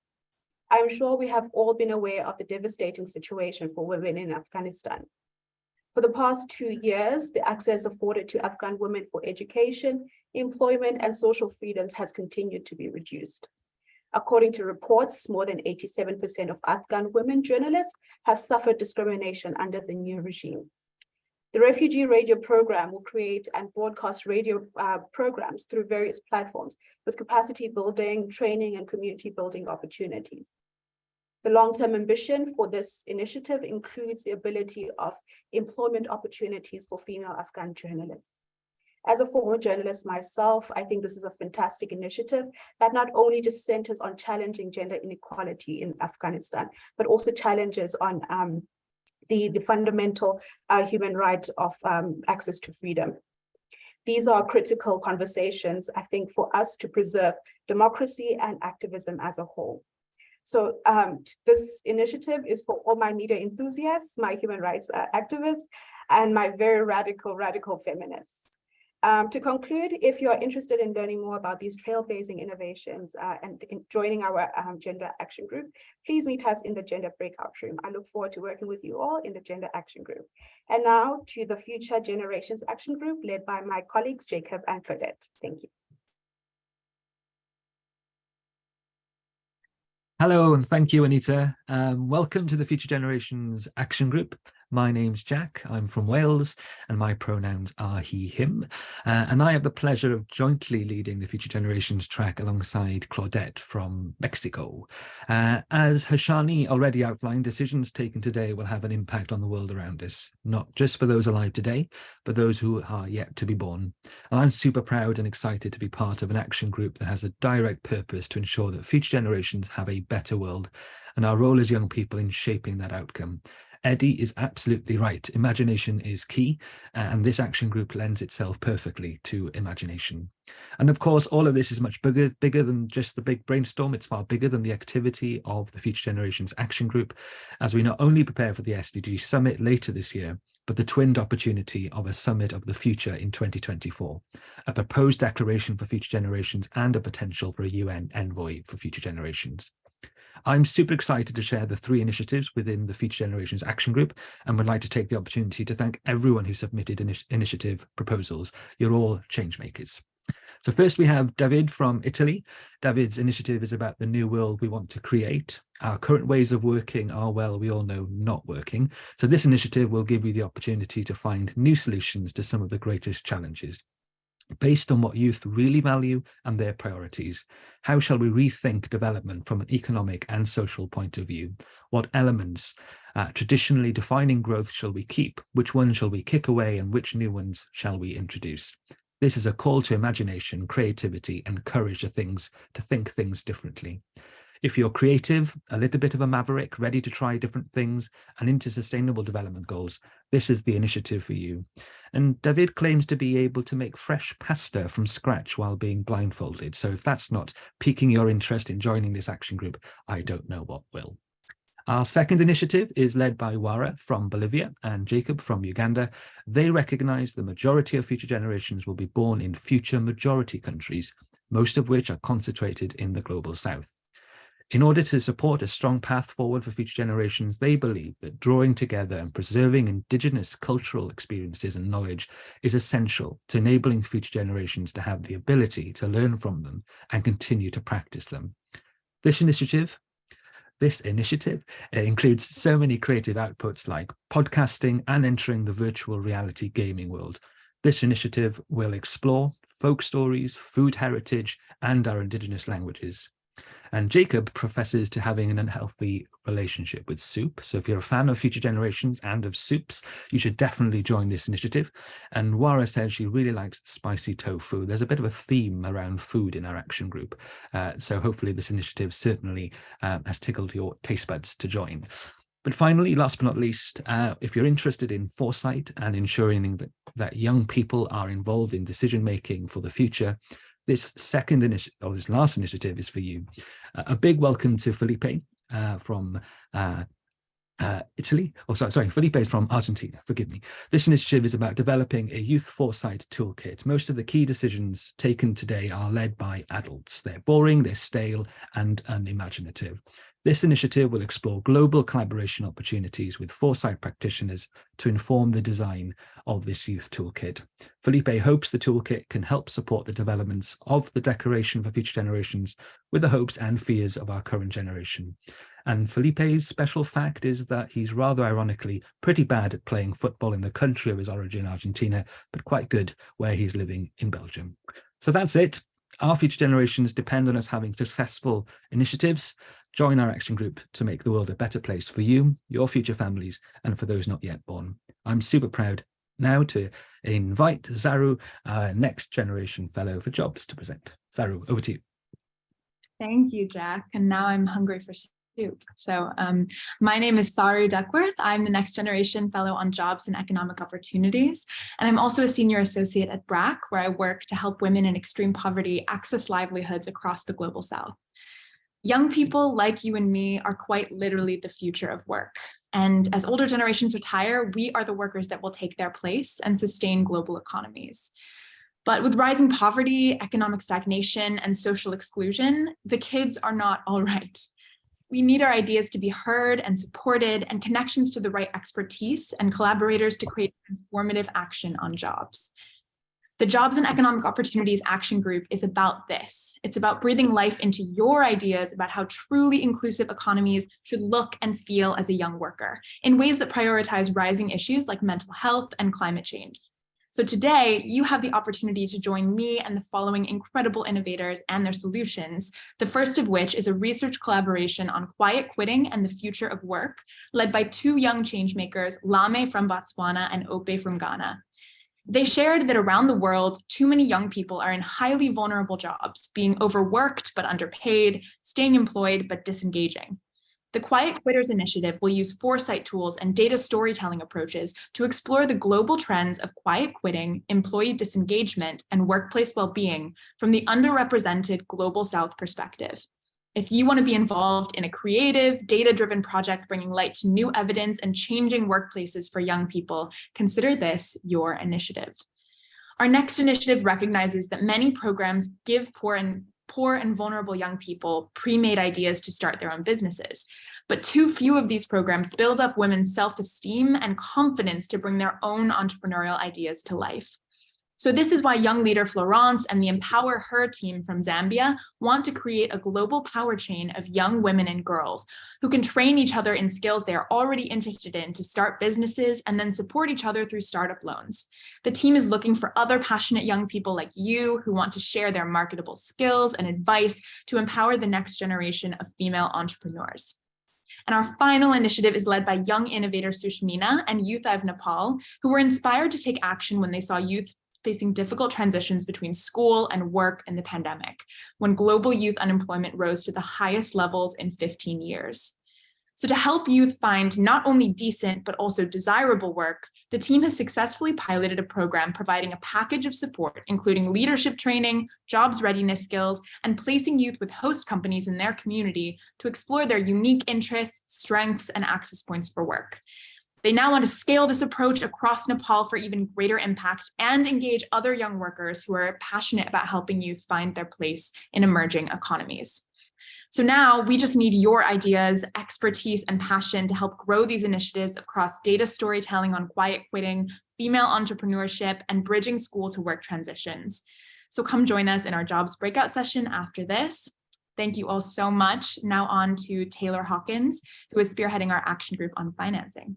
I'm sure we have all been aware of the devastating situation for women in Afghanistan. For the past 2 years, the access afforded to Afghan women for education, employment, and social freedoms has continued to be reduced. According to reports, more than 87% of Afghan women journalists have suffered discrimination under the new regime. The Refugee Radio program will create and broadcast radio programs through various platforms with capacity building, training, and community building opportunities. The long-term ambition for this initiative includes the ability of employment opportunities for female Afghan journalists. As a former journalist myself, I think this is a fantastic initiative that not only just centers on challenging gender inequality in Afghanistan, but also challenges on the fundamental human right of access to freedom. These are critical conversations, I think, for us to preserve democracy and activism as a whole. So this initiative is for all my media enthusiasts, my human rights activists, and my very radical feminists. To conclude, if you're interested in learning more about these trailblazing innovations and in joining our gender action group, please meet us in the gender breakout room. I look forward to working with you all in the gender action group. And now to the Future Generations Action Group led by my colleagues, Jacob and Claudette. Thank you. Hello, and thank you, Anita. Welcome to the Future Generations Action Group. My name's Jack, I'm from Wales, and my pronouns are he, him. And I have the pleasure of jointly leading the Future Generations track alongside Claudette from Mexico. As Hashani already outlined, decisions taken today will have an impact on the world around us, not just for those alive today, but those who are yet to be born. And I'm super proud and excited to be part of an action group that has a direct purpose to ensure that future generations have a better world, and our role as young people in shaping that outcome. Eddie is absolutely right. Imagination is key, and this action group lends itself perfectly to imagination. And of course, all of this is much bigger than just the Big Brainstorm. It's far bigger than the activity of the Future Generations Action Group, as we not only prepare for the SDG Summit later this year, but the twinned opportunity of a Summit of the Future in 2024, a proposed declaration for future generations and a potential for a UN envoy for future generations. I'm super excited to share the 3 initiatives within the Future Generations Action Group, and would like to take the opportunity to thank everyone who submitted initiative proposals. You're all change makers. So first we have David from Italy. David's initiative is about the new world we want to create. Our current ways of working are, well, we all know, not working. So this initiative will give you the opportunity to find new solutions to some of the greatest challenges. based on what youth really value and their priorities. How shall we rethink development from an economic and social point of view? What elements traditionally defining growth shall we keep? Which ones shall we kick away, and which new ones shall we introduce? This is a call to imagination, creativity, and courage to think things differently. If you're creative, a little bit of a maverick, ready to try different things and into sustainable development goals, this is the initiative for you. And David claims to be able to make fresh pasta from scratch while being blindfolded. So if that's not piquing your interest in joining this action group, I don't know what will. Our second initiative is led by Wara from Bolivia and Jacob from Uganda. They recognize the majority of future generations will be born in future majority countries, most of which are concentrated in the global south. In order to support a strong path forward for future generations, they believe that drawing together and preserving indigenous cultural experiences and knowledge is essential to enabling future generations to have the ability to learn from them and continue to practice them. This initiative includes so many creative outputs like podcasting and entering the virtual reality gaming world. This initiative will explore folk stories, food heritage, and our indigenous languages. And Jacob professes to having an unhealthy relationship with soup. So if you're a fan of future generations and of soups, you should definitely join this initiative. And Wara says she really likes spicy tofu. There's a bit of a theme around food in our action group. So hopefully this initiative certainly has tickled your taste buds to join. But finally, last but not least, if you're interested in foresight and ensuring that young people are involved in decision-making for the future, this last initiative is for you. A big welcome to Felipe from Italy. Felipe is from Argentina, forgive me. This initiative is about developing a youth foresight toolkit. Most of the key decisions taken today are led by adults. They're boring, they're stale, and unimaginative. This initiative will explore global collaboration opportunities with foresight practitioners to inform the design of this youth toolkit. Felipe hopes the toolkit can help support the developments of the Declaration for Future Generations with the hopes and fears of our current generation. And Felipe's special fact is that he's rather ironically pretty bad at playing football in the country of his origin, Argentina, but quite good where he's living in Belgium. So that's it. Our future generations depend on us having successful initiatives. Join our action group to make the world a better place for you, your future families, and for those not yet born. I'm super proud now to invite Zaru, our Next Generation Fellow for Jobs, to present. Zaru, over to you. Thank you, Jack. And now I'm hungry for soup. So my name is Zaru Duckworth. I'm the Next Generation Fellow on Jobs and Economic Opportunities. And I'm also a senior associate at BRAC, where I work to help women in extreme poverty access livelihoods across the global south. Young people like you and me are quite literally the future of work. And as older generations retire, we are the workers that will take their place and sustain global economies. But with rising poverty, economic stagnation, and social exclusion, the kids are not all right. We need our ideas to be heard and supported, and connections to the right expertise and collaborators to create transformative action on jobs. The Jobs and Economic Opportunities Action Group is about this. It's about breathing life into your ideas about how truly inclusive economies should look and feel as a young worker in ways that prioritize rising issues like mental health and climate change. So today, you have the opportunity to join me and the following incredible innovators and their solutions, the first of which is a research collaboration on quiet quitting and the future of work, led by two young changemakers, Lame from Botswana and Ope from Ghana. They shared that around the world, too many young people are in highly vulnerable jobs, being overworked but underpaid, staying employed but disengaging. The Quiet Quitters Initiative will use foresight tools and data storytelling approaches to explore the global trends of quiet quitting, employee disengagement, and workplace well-being from the underrepresented Global South perspective. If you want to be involved in a creative, data-driven project bringing light to new evidence and changing workplaces for young people, consider this your initiative. Our next initiative recognizes that many programs give poor and vulnerable young people pre-made ideas to start their own businesses, but too few of these programs build up women's self-esteem and confidence to bring their own entrepreneurial ideas to life. So this is why young leader Florence and the Empower Her team from Zambia want to create a global power chain of young women and girls who can train each other in skills they are already interested in to start businesses and then support each other through startup loans. The team is looking for other passionate young people like you who want to share their marketable skills and advice to empower the next generation of female entrepreneurs. And our final initiative is led by young innovator Sushmina and Youtha of Nepal, who were inspired to take action when they saw youth facing difficult transitions between school and work in the pandemic, when global youth unemployment rose to the highest levels in 15 years. So to help youth find not only decent, but also desirable work, the team has successfully piloted a program providing a package of support, including leadership training, jobs readiness skills, and placing youth with host companies in their community to explore their unique interests, strengths, and access points for work. They now want to scale this approach across Nepal for even greater impact and engage other young workers who are passionate about helping youth find their place in emerging economies. So now we just need your ideas, expertise, and passion to help grow these initiatives across data storytelling on quiet quitting, female entrepreneurship, and bridging school to work transitions. So come join us in our jobs breakout session after this. Thank you all so much. Now on to Taylor Hawkins, who is spearheading our action group on financing.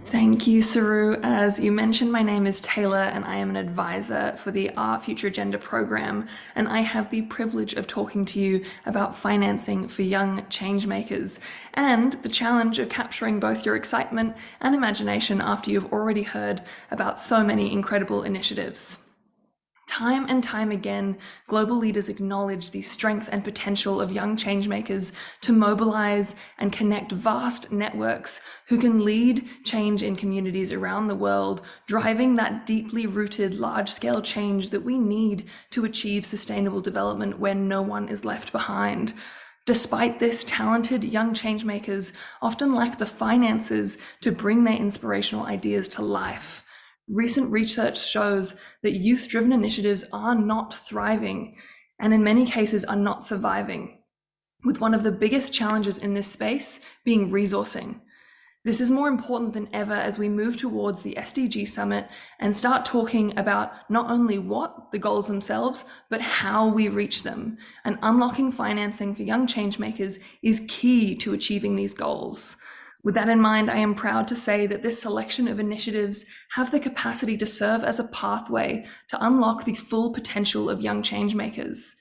Thank you, Saru. As you mentioned, my name is Taylor and I am an advisor for the Our Future Agenda program, and I have the privilege of talking to you about financing for young changemakers and the challenge of capturing both your excitement and imagination after you've already heard about so many incredible initiatives. Time and time again, global leaders acknowledge the strength and potential of young changemakers to mobilize and connect vast networks who can lead change in communities around the world, driving that deeply rooted large-scale change that we need to achieve sustainable development where no one is left behind. Despite this, talented young changemakers often lack the finances to bring their inspirational ideas to life. Recent research shows that youth-driven initiatives are not thriving and in many cases are not surviving, with one of the biggest challenges in this space being resourcing. This is more important than ever as we move towards the SDG Summit and start talking about not only what the goals themselves, but how we reach them. And unlocking financing for young changemakers is key to achieving these goals. With that in mind, I am proud to say that this selection of initiatives have the capacity to serve as a pathway to unlock the full potential of young changemakers.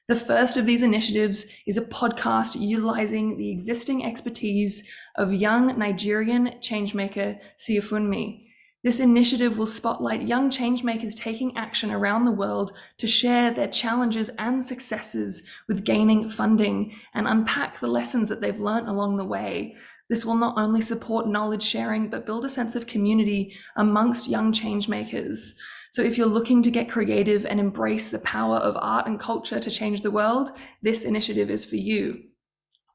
The first of these initiatives is a podcast utilizing the existing expertise of young Nigerian changemaker Siafunmi. This initiative will spotlight young changemakers taking action around the world to share their challenges and successes with gaining funding and unpack the lessons that they've learned along the way. This will not only support knowledge sharing, but build a sense of community amongst young changemakers. So if you're looking to get creative and embrace the power of art and culture to change the world, this initiative is for you.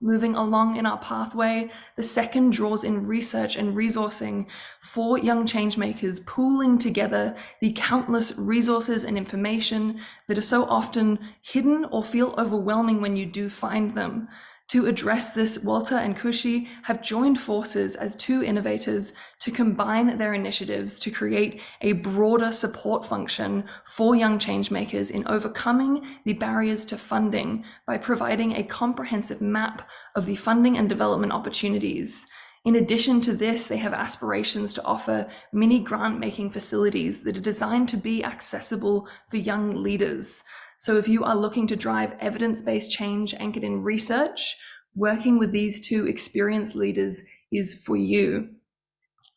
Moving along in our pathway, the second draws in research and resourcing for young changemakers, pooling together the countless resources and information that are so often hidden or feel overwhelming when you do find them. To address this, Walter and Kushi have joined forces as two innovators to combine their initiatives to create a broader support function for young changemakers in overcoming the barriers to funding by providing a comprehensive map of the funding and development opportunities. In addition to this, they have aspirations to offer mini grant-making facilities that are designed to be accessible for young leaders. So if you are looking to drive evidence-based change anchored in research, working with these two experienced leaders is for you.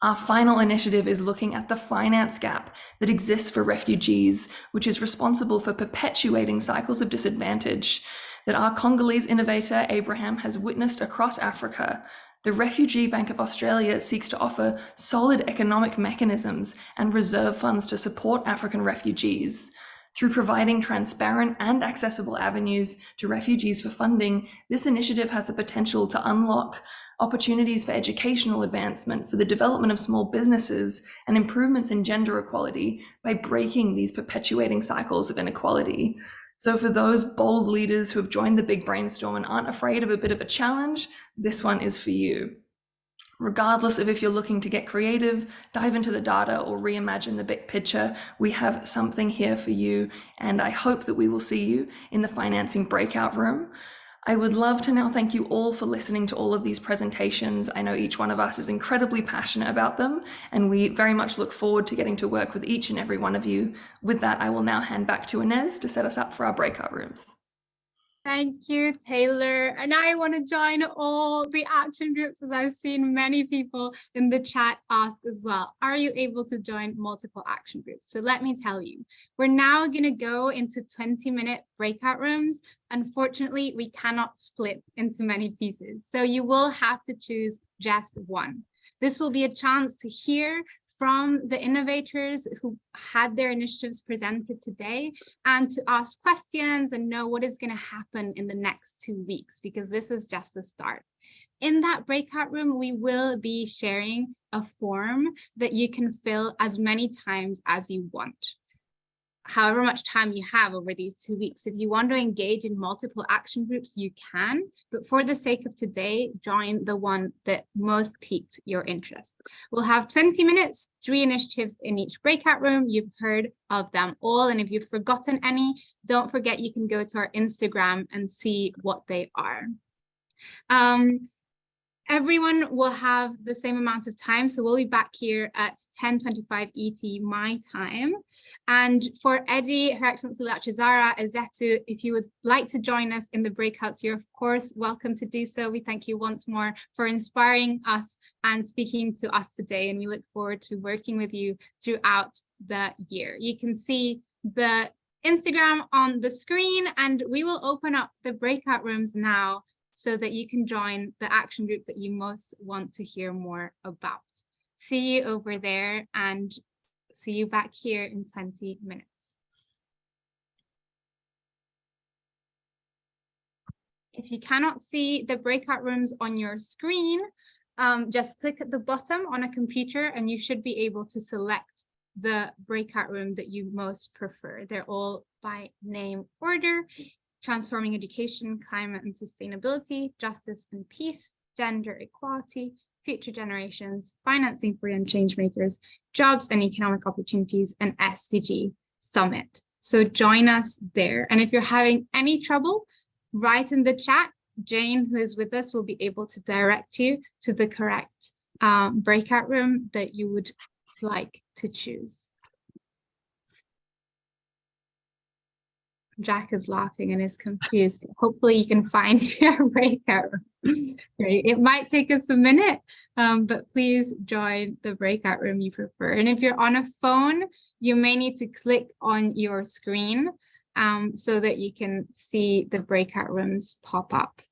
Our final initiative is looking at the finance gap that exists for refugees, which is responsible for perpetuating cycles of disadvantage that our Congolese innovator Abraham has witnessed across Africa. The Refugee Bank of Australia seeks to offer solid economic mechanisms and reserve funds to support African refugees. Through providing transparent and accessible avenues to refugees for funding, this initiative has the potential to unlock opportunities for educational advancement, for the development of small businesses, and improvements in gender equality by breaking these perpetuating cycles of inequality. So for those bold leaders who have joined the Big Brainstorm and aren't afraid of a bit of a challenge, this one is for you. Regardless of if you're looking to get creative, dive into the data, or reimagine the big picture, we have something here for you, and I hope that we will see you in the financing breakout room. I would love to now thank you all for listening to all of these presentations. I know each one of us is incredibly passionate about them, and we very much look forward to getting to work with each and every one of you. With that, I will now hand back to Inez to set us up for our breakout rooms. Thank you, Taylor. And I want to join all the action groups, as I've seen many people in the chat ask as well. Are you able to join multiple action groups? So let me tell you, we're now going to go into 20-minute breakout rooms. Unfortunately, we cannot split into many pieces. So you will have to choose just one. This will be a chance to hear from the innovators who had their initiatives presented today, and to ask questions and know what is going to happen in the next 2 weeks, because this is just the start. In that breakout room, we will be sharing a form that you can fill as many times as you want. However much time you have over these 2 weeks. If you want to engage in multiple action groups, you can, but for the sake of today, join the one that most piqued your interest. We'll have 20 minutes, 3 initiatives in each breakout room. You've heard of them all, and if you've forgotten any, don't forget you can go to our Instagram and see what they are. Everyone will have the same amount of time, so we'll be back here at 10:25 ET my time. And for Eddie, Her Excellency Lachezara, Esethu, if you would like to join us in the breakouts, you're of course welcome to do so. We thank you once more for inspiring us and speaking to us today, and we look forward to working with you throughout the year. You can see the Instagram on the screen, and we will open up the breakout rooms now, so that you can join the action group that you most want to hear more about. See you over there, and see you back here in 20 minutes. If you cannot see the breakout rooms on your screen, just click at the bottom on a computer and you should be able to select the breakout room that you most prefer. They're all by name order: transforming education, climate and sustainability, justice and peace, gender equality, future generations, financing for young change makers, jobs and economic opportunities, and SDG Summit. So join us there. And if you're having any trouble, write in the chat. Jane, who is with us, will be able to direct you to the correct breakout room that you would like to choose. Jack is laughing and is confused, but hopefully you can find your breakout room. Great. It might take us a minute, but please join the breakout room you prefer. And if you're on a phone, you may need to click on your screen so that you can see the breakout rooms pop up.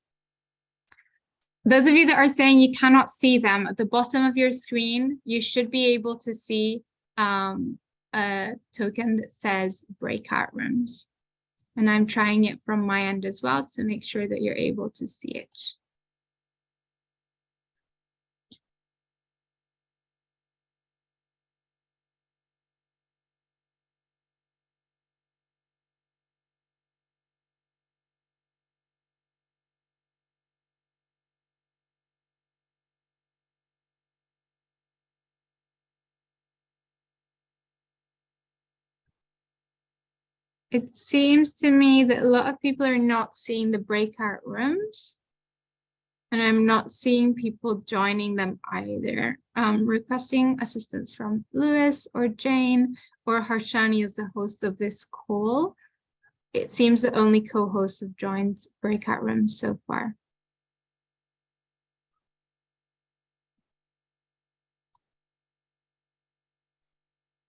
Those of you that are saying you cannot see them, at the bottom of your screen, you should be able to see a token that says breakout rooms. And I'm trying it from my end as well to make sure that you're able to see it. It seems to me that a lot of people are not seeing the breakout rooms, and I'm not seeing people joining them either. Requesting assistance from Lewis or Jane or Harshani as the host of this call. It seems that only co-hosts have joined breakout rooms so far.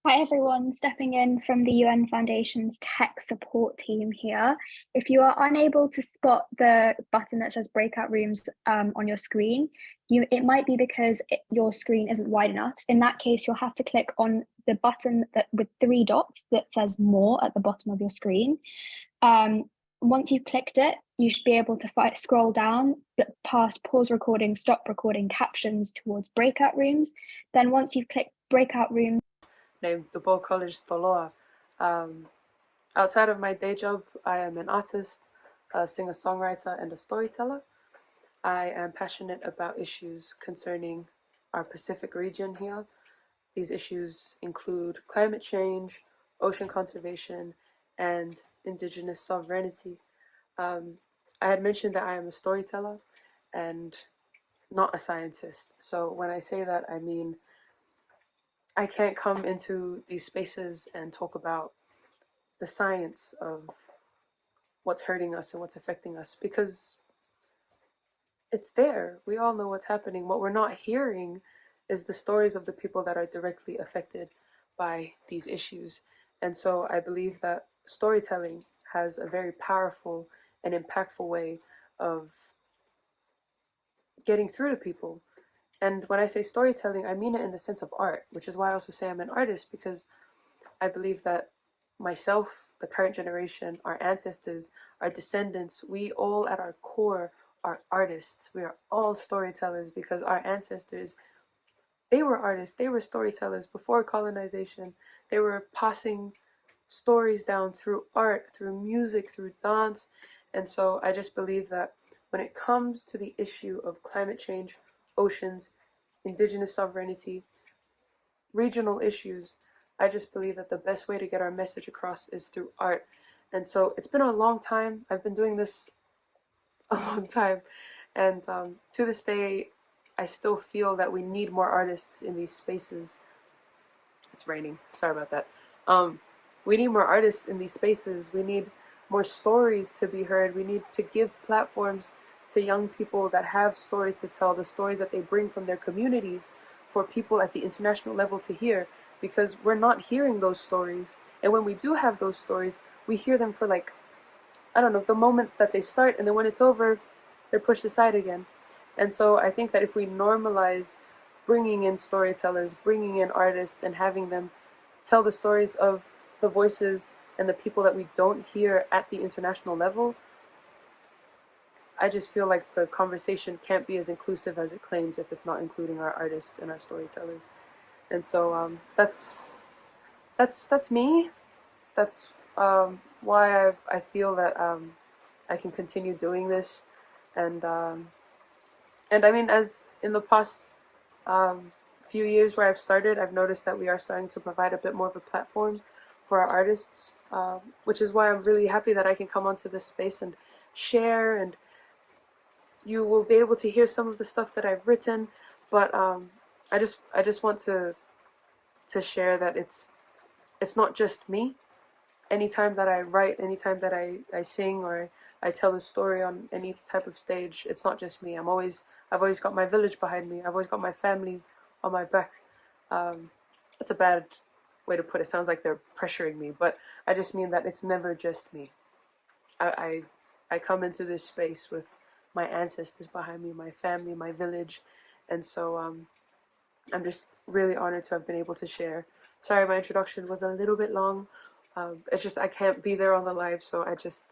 Hi everyone, stepping in from the UN Foundation's tech support team here. If you are unable to spot the button that says breakout rooms on your screen, it might be because your screen isn't wide enough. In that case, you'll have to click on the button with 3 dots that says more at the bottom of your screen. Once you've clicked it, you should be able to scroll down past pause recording, stop recording, captions towards breakout rooms. Then once you've clicked breakout rooms, named the Ball College Stoeva. Outside of my day job, I am an artist, a singer-songwriter, and a storyteller. I am passionate about issues concerning our Pacific region here. These issues include climate change, ocean conservation, and indigenous sovereignty. I had mentioned that I am a storyteller and not a scientist. So when I say that, I mean I can't come into these spaces and talk about the science of what's hurting us and what's affecting us, because it's there. We all know what's happening. What we're not hearing is the stories of the people that are directly affected by these issues. And so I believe that storytelling has a very powerful and impactful way of getting through to people. And when I say storytelling, I mean it in the sense of art, which is why I also say I'm an artist, because I believe that myself, the current generation, our ancestors, our descendants, we all at our core are artists. We are all storytellers because our ancestors, they were artists, they were storytellers before colonization. They were passing stories down through art, through music, through dance. And so I just believe that when it comes to the issue of climate change, oceans, indigenous sovereignty, regional issues, I just believe that the best way to get our message across is through art. And so it's been a long time. I've been doing this a long time. And to this day, I still feel that we need more artists in these spaces. It's raining. Sorry about that. We need more artists in these spaces. We need more stories to be heard. We need to give platforms to young people that have stories to tell, the stories that they bring from their communities for people at the international level to hear, because we're not hearing those stories. And when we do have those stories, we hear them for like, I don't know, the moment that they start, and then when it's over, they're pushed aside again. And so I think that if we normalize bringing in storytellers, bringing in artists, and having them tell the stories of the voices and the people that we don't hear at the international level, I just feel like the conversation can't be as inclusive as it claims if it's not including our artists and our storytellers. And so that's me. That's why I feel that I can continue doing this. And I mean, as in the past few years where I've started, I've noticed that we are starting to provide a bit more of a platform for our artists, which is why I'm really happy that I can come onto this space and share, and you will be able to hear some of the stuff that I've written. But I just want to share that it's not just me. Anytime that I write, anytime that I sing or I tell a story on any type of stage, it's not just me. I've always got my village behind me. I've always got my family on my back. That's a bad way to put it. Sounds like they're pressuring me, but I just mean that it's never just me. I come into this space with my ancestors behind me, my family, my village, and so I'm just really honored to have been able to share. Sorry, my introduction was a little bit long. It's just I can't be there on the live, so I just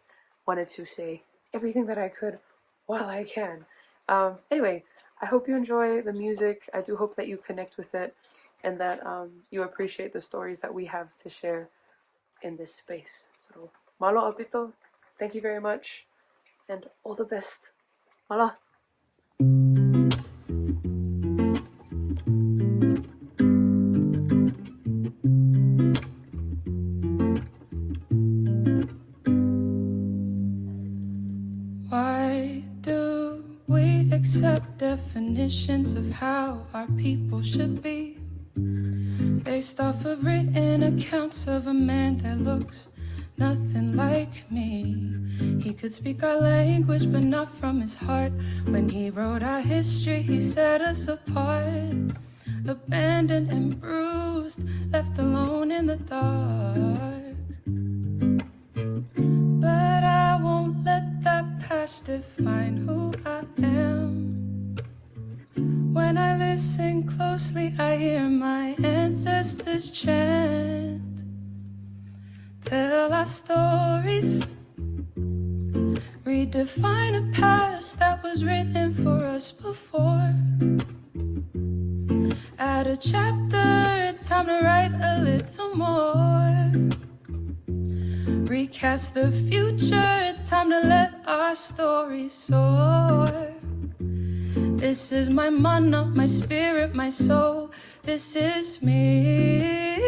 wanted to say everything that I could while I can. Anyway, I hope you enjoy the music. I do hope that you connect with it, and that you appreciate the stories that we have to share in this space. So, malo apito, thank you very much, and all the best. Malo. Why do we accept definitions of how our people should be, based off of written accounts of a man that looks nothing like me? He could speak our language, but not from his heart. When he wrote our history, he set us apart, abandoned and bruised, left alone in the dark. But I won't let that past define who I am. When I listen closely, I hear my ancestors chant. Tell our stories, redefine a past that was written for us before. Add a chapter, it's time to write a little more. Recast the future, it's time to let our stories soar. This is my mana, my spirit, my soul. This is me.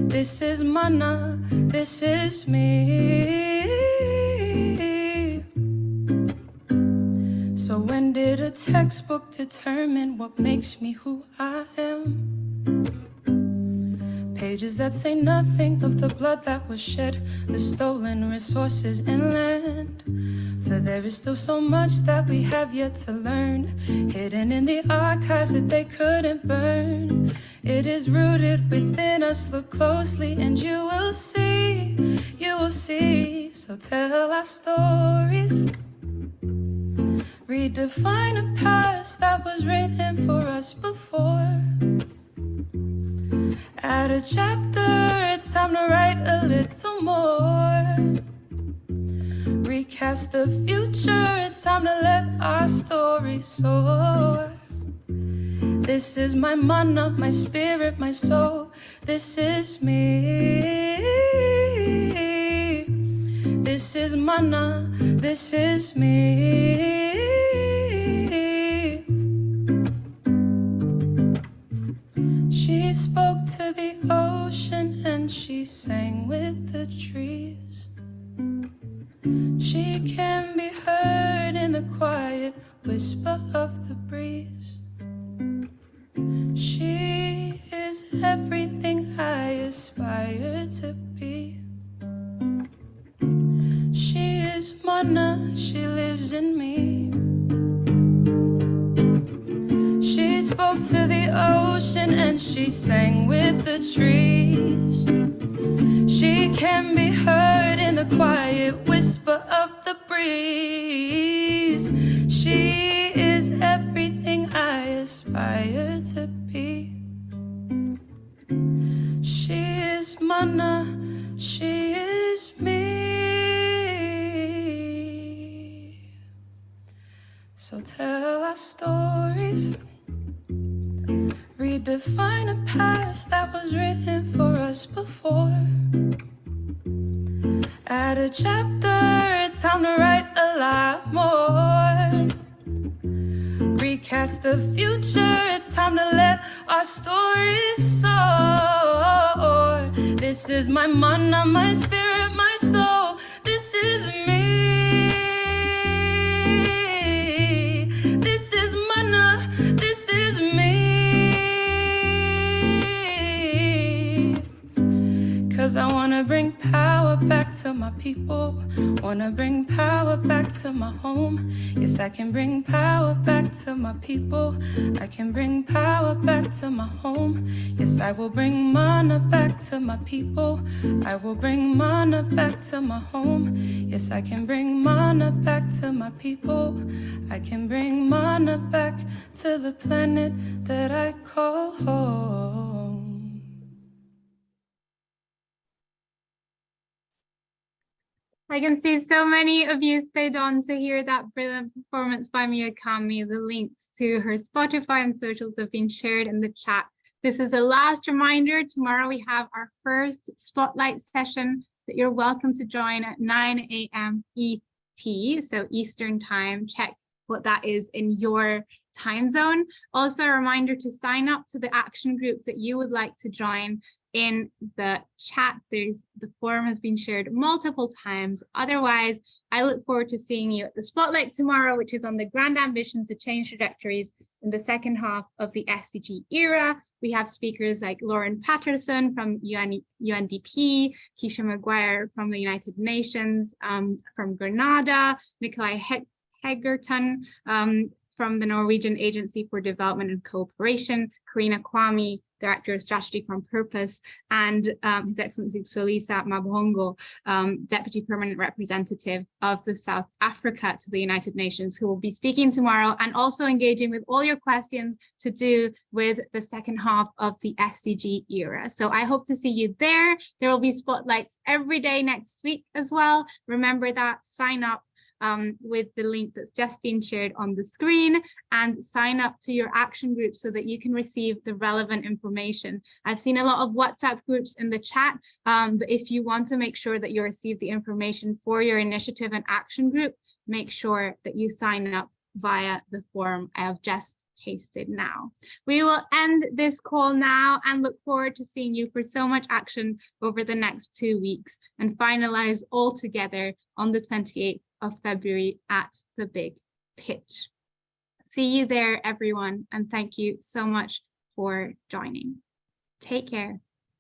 This is mana, this is me. So when did a textbook determine what makes me who I am? Pages that say nothing of the blood that was shed, the stolen resources and land. For there is still so much that we have yet to learn, hidden in the archives that they couldn't burn. It is rooted within us, look closely and you will see, you will see. So tell our stories, redefine a past that was written for us before. Add a chapter, it's time to write a little more. Recast the future, it's time to let our story soar. This is my mana, my spirit, my soul. This is me. This is mana, this is me. She spoke to the ocean and she sang with the trees. She can be heard in the quiet whisper of the breeze. She is everything I aspire to be. She is mana, she lives in me. She spoke to the ocean and she sang with the trees. She can be heard in the quiet whisper of the breeze. She is everything I aspire to be. She is mana, she is me. So tell our stories, redefine a past that was written for us before. Add a chapter, it's time to write a lot more. Recast the future, it's time to let our stories soar. This is my mana, my spirit, my soul. This is me. This is mana, this is me. 'Cause I wanna bring power back to my people. Wanna bring power back to my home. Yes, I can bring power back to my people. I can bring power back to my home. Yes, I will bring mana back to my people. I will bring mana back to my home. Yes, I can bring mana back to my people. I can bring mana back to the planet that I call home. I can see so many of you stayed on to hear that brilliant performance by Mia Kami. The links to her Spotify and socials have been shared in the chat. This is a last reminder. Tomorrow we have our first spotlight session that you're welcome to join at 9 a.m. ET, so Eastern time. Check what that is in your time zone. Also a reminder to sign up to the action groups that you would like to join in the chat. The forum has been shared multiple times. Otherwise, I look forward to seeing you at the spotlight tomorrow, which is on the grand ambition to change trajectories in the second half of the SDG era. We have speakers like Lauren Patterson from UNDP, Keisha Maguire from the United Nations, from Grenada, Nikolai Hegerton from the Norwegian Agency for Development and Cooperation, Karina Kwame, Director of Strategy from Purpose, and His Excellency Solisa Mabongo, Deputy Permanent Representative of the South Africa to the United Nations, who will be speaking tomorrow and also engaging with all your questions to do with the second half of the SDG era. So I hope to see you there. There will be spotlights every day next week as well. Remember that, sign up with the link that's just been shared on the screen and sign up to your action group so that you can receive the relevant information. I've seen a lot of WhatsApp groups in the chat, but if you want to make sure that you receive the information for your initiative and action group, make sure that you sign up via the form I have just pasted now. We will end this call now and look forward to seeing you for so much action over the next 2 weeks and finalize all together on the 28th of February at the Big Pitch. See you there, everyone, and thank you so much for joining. Take care.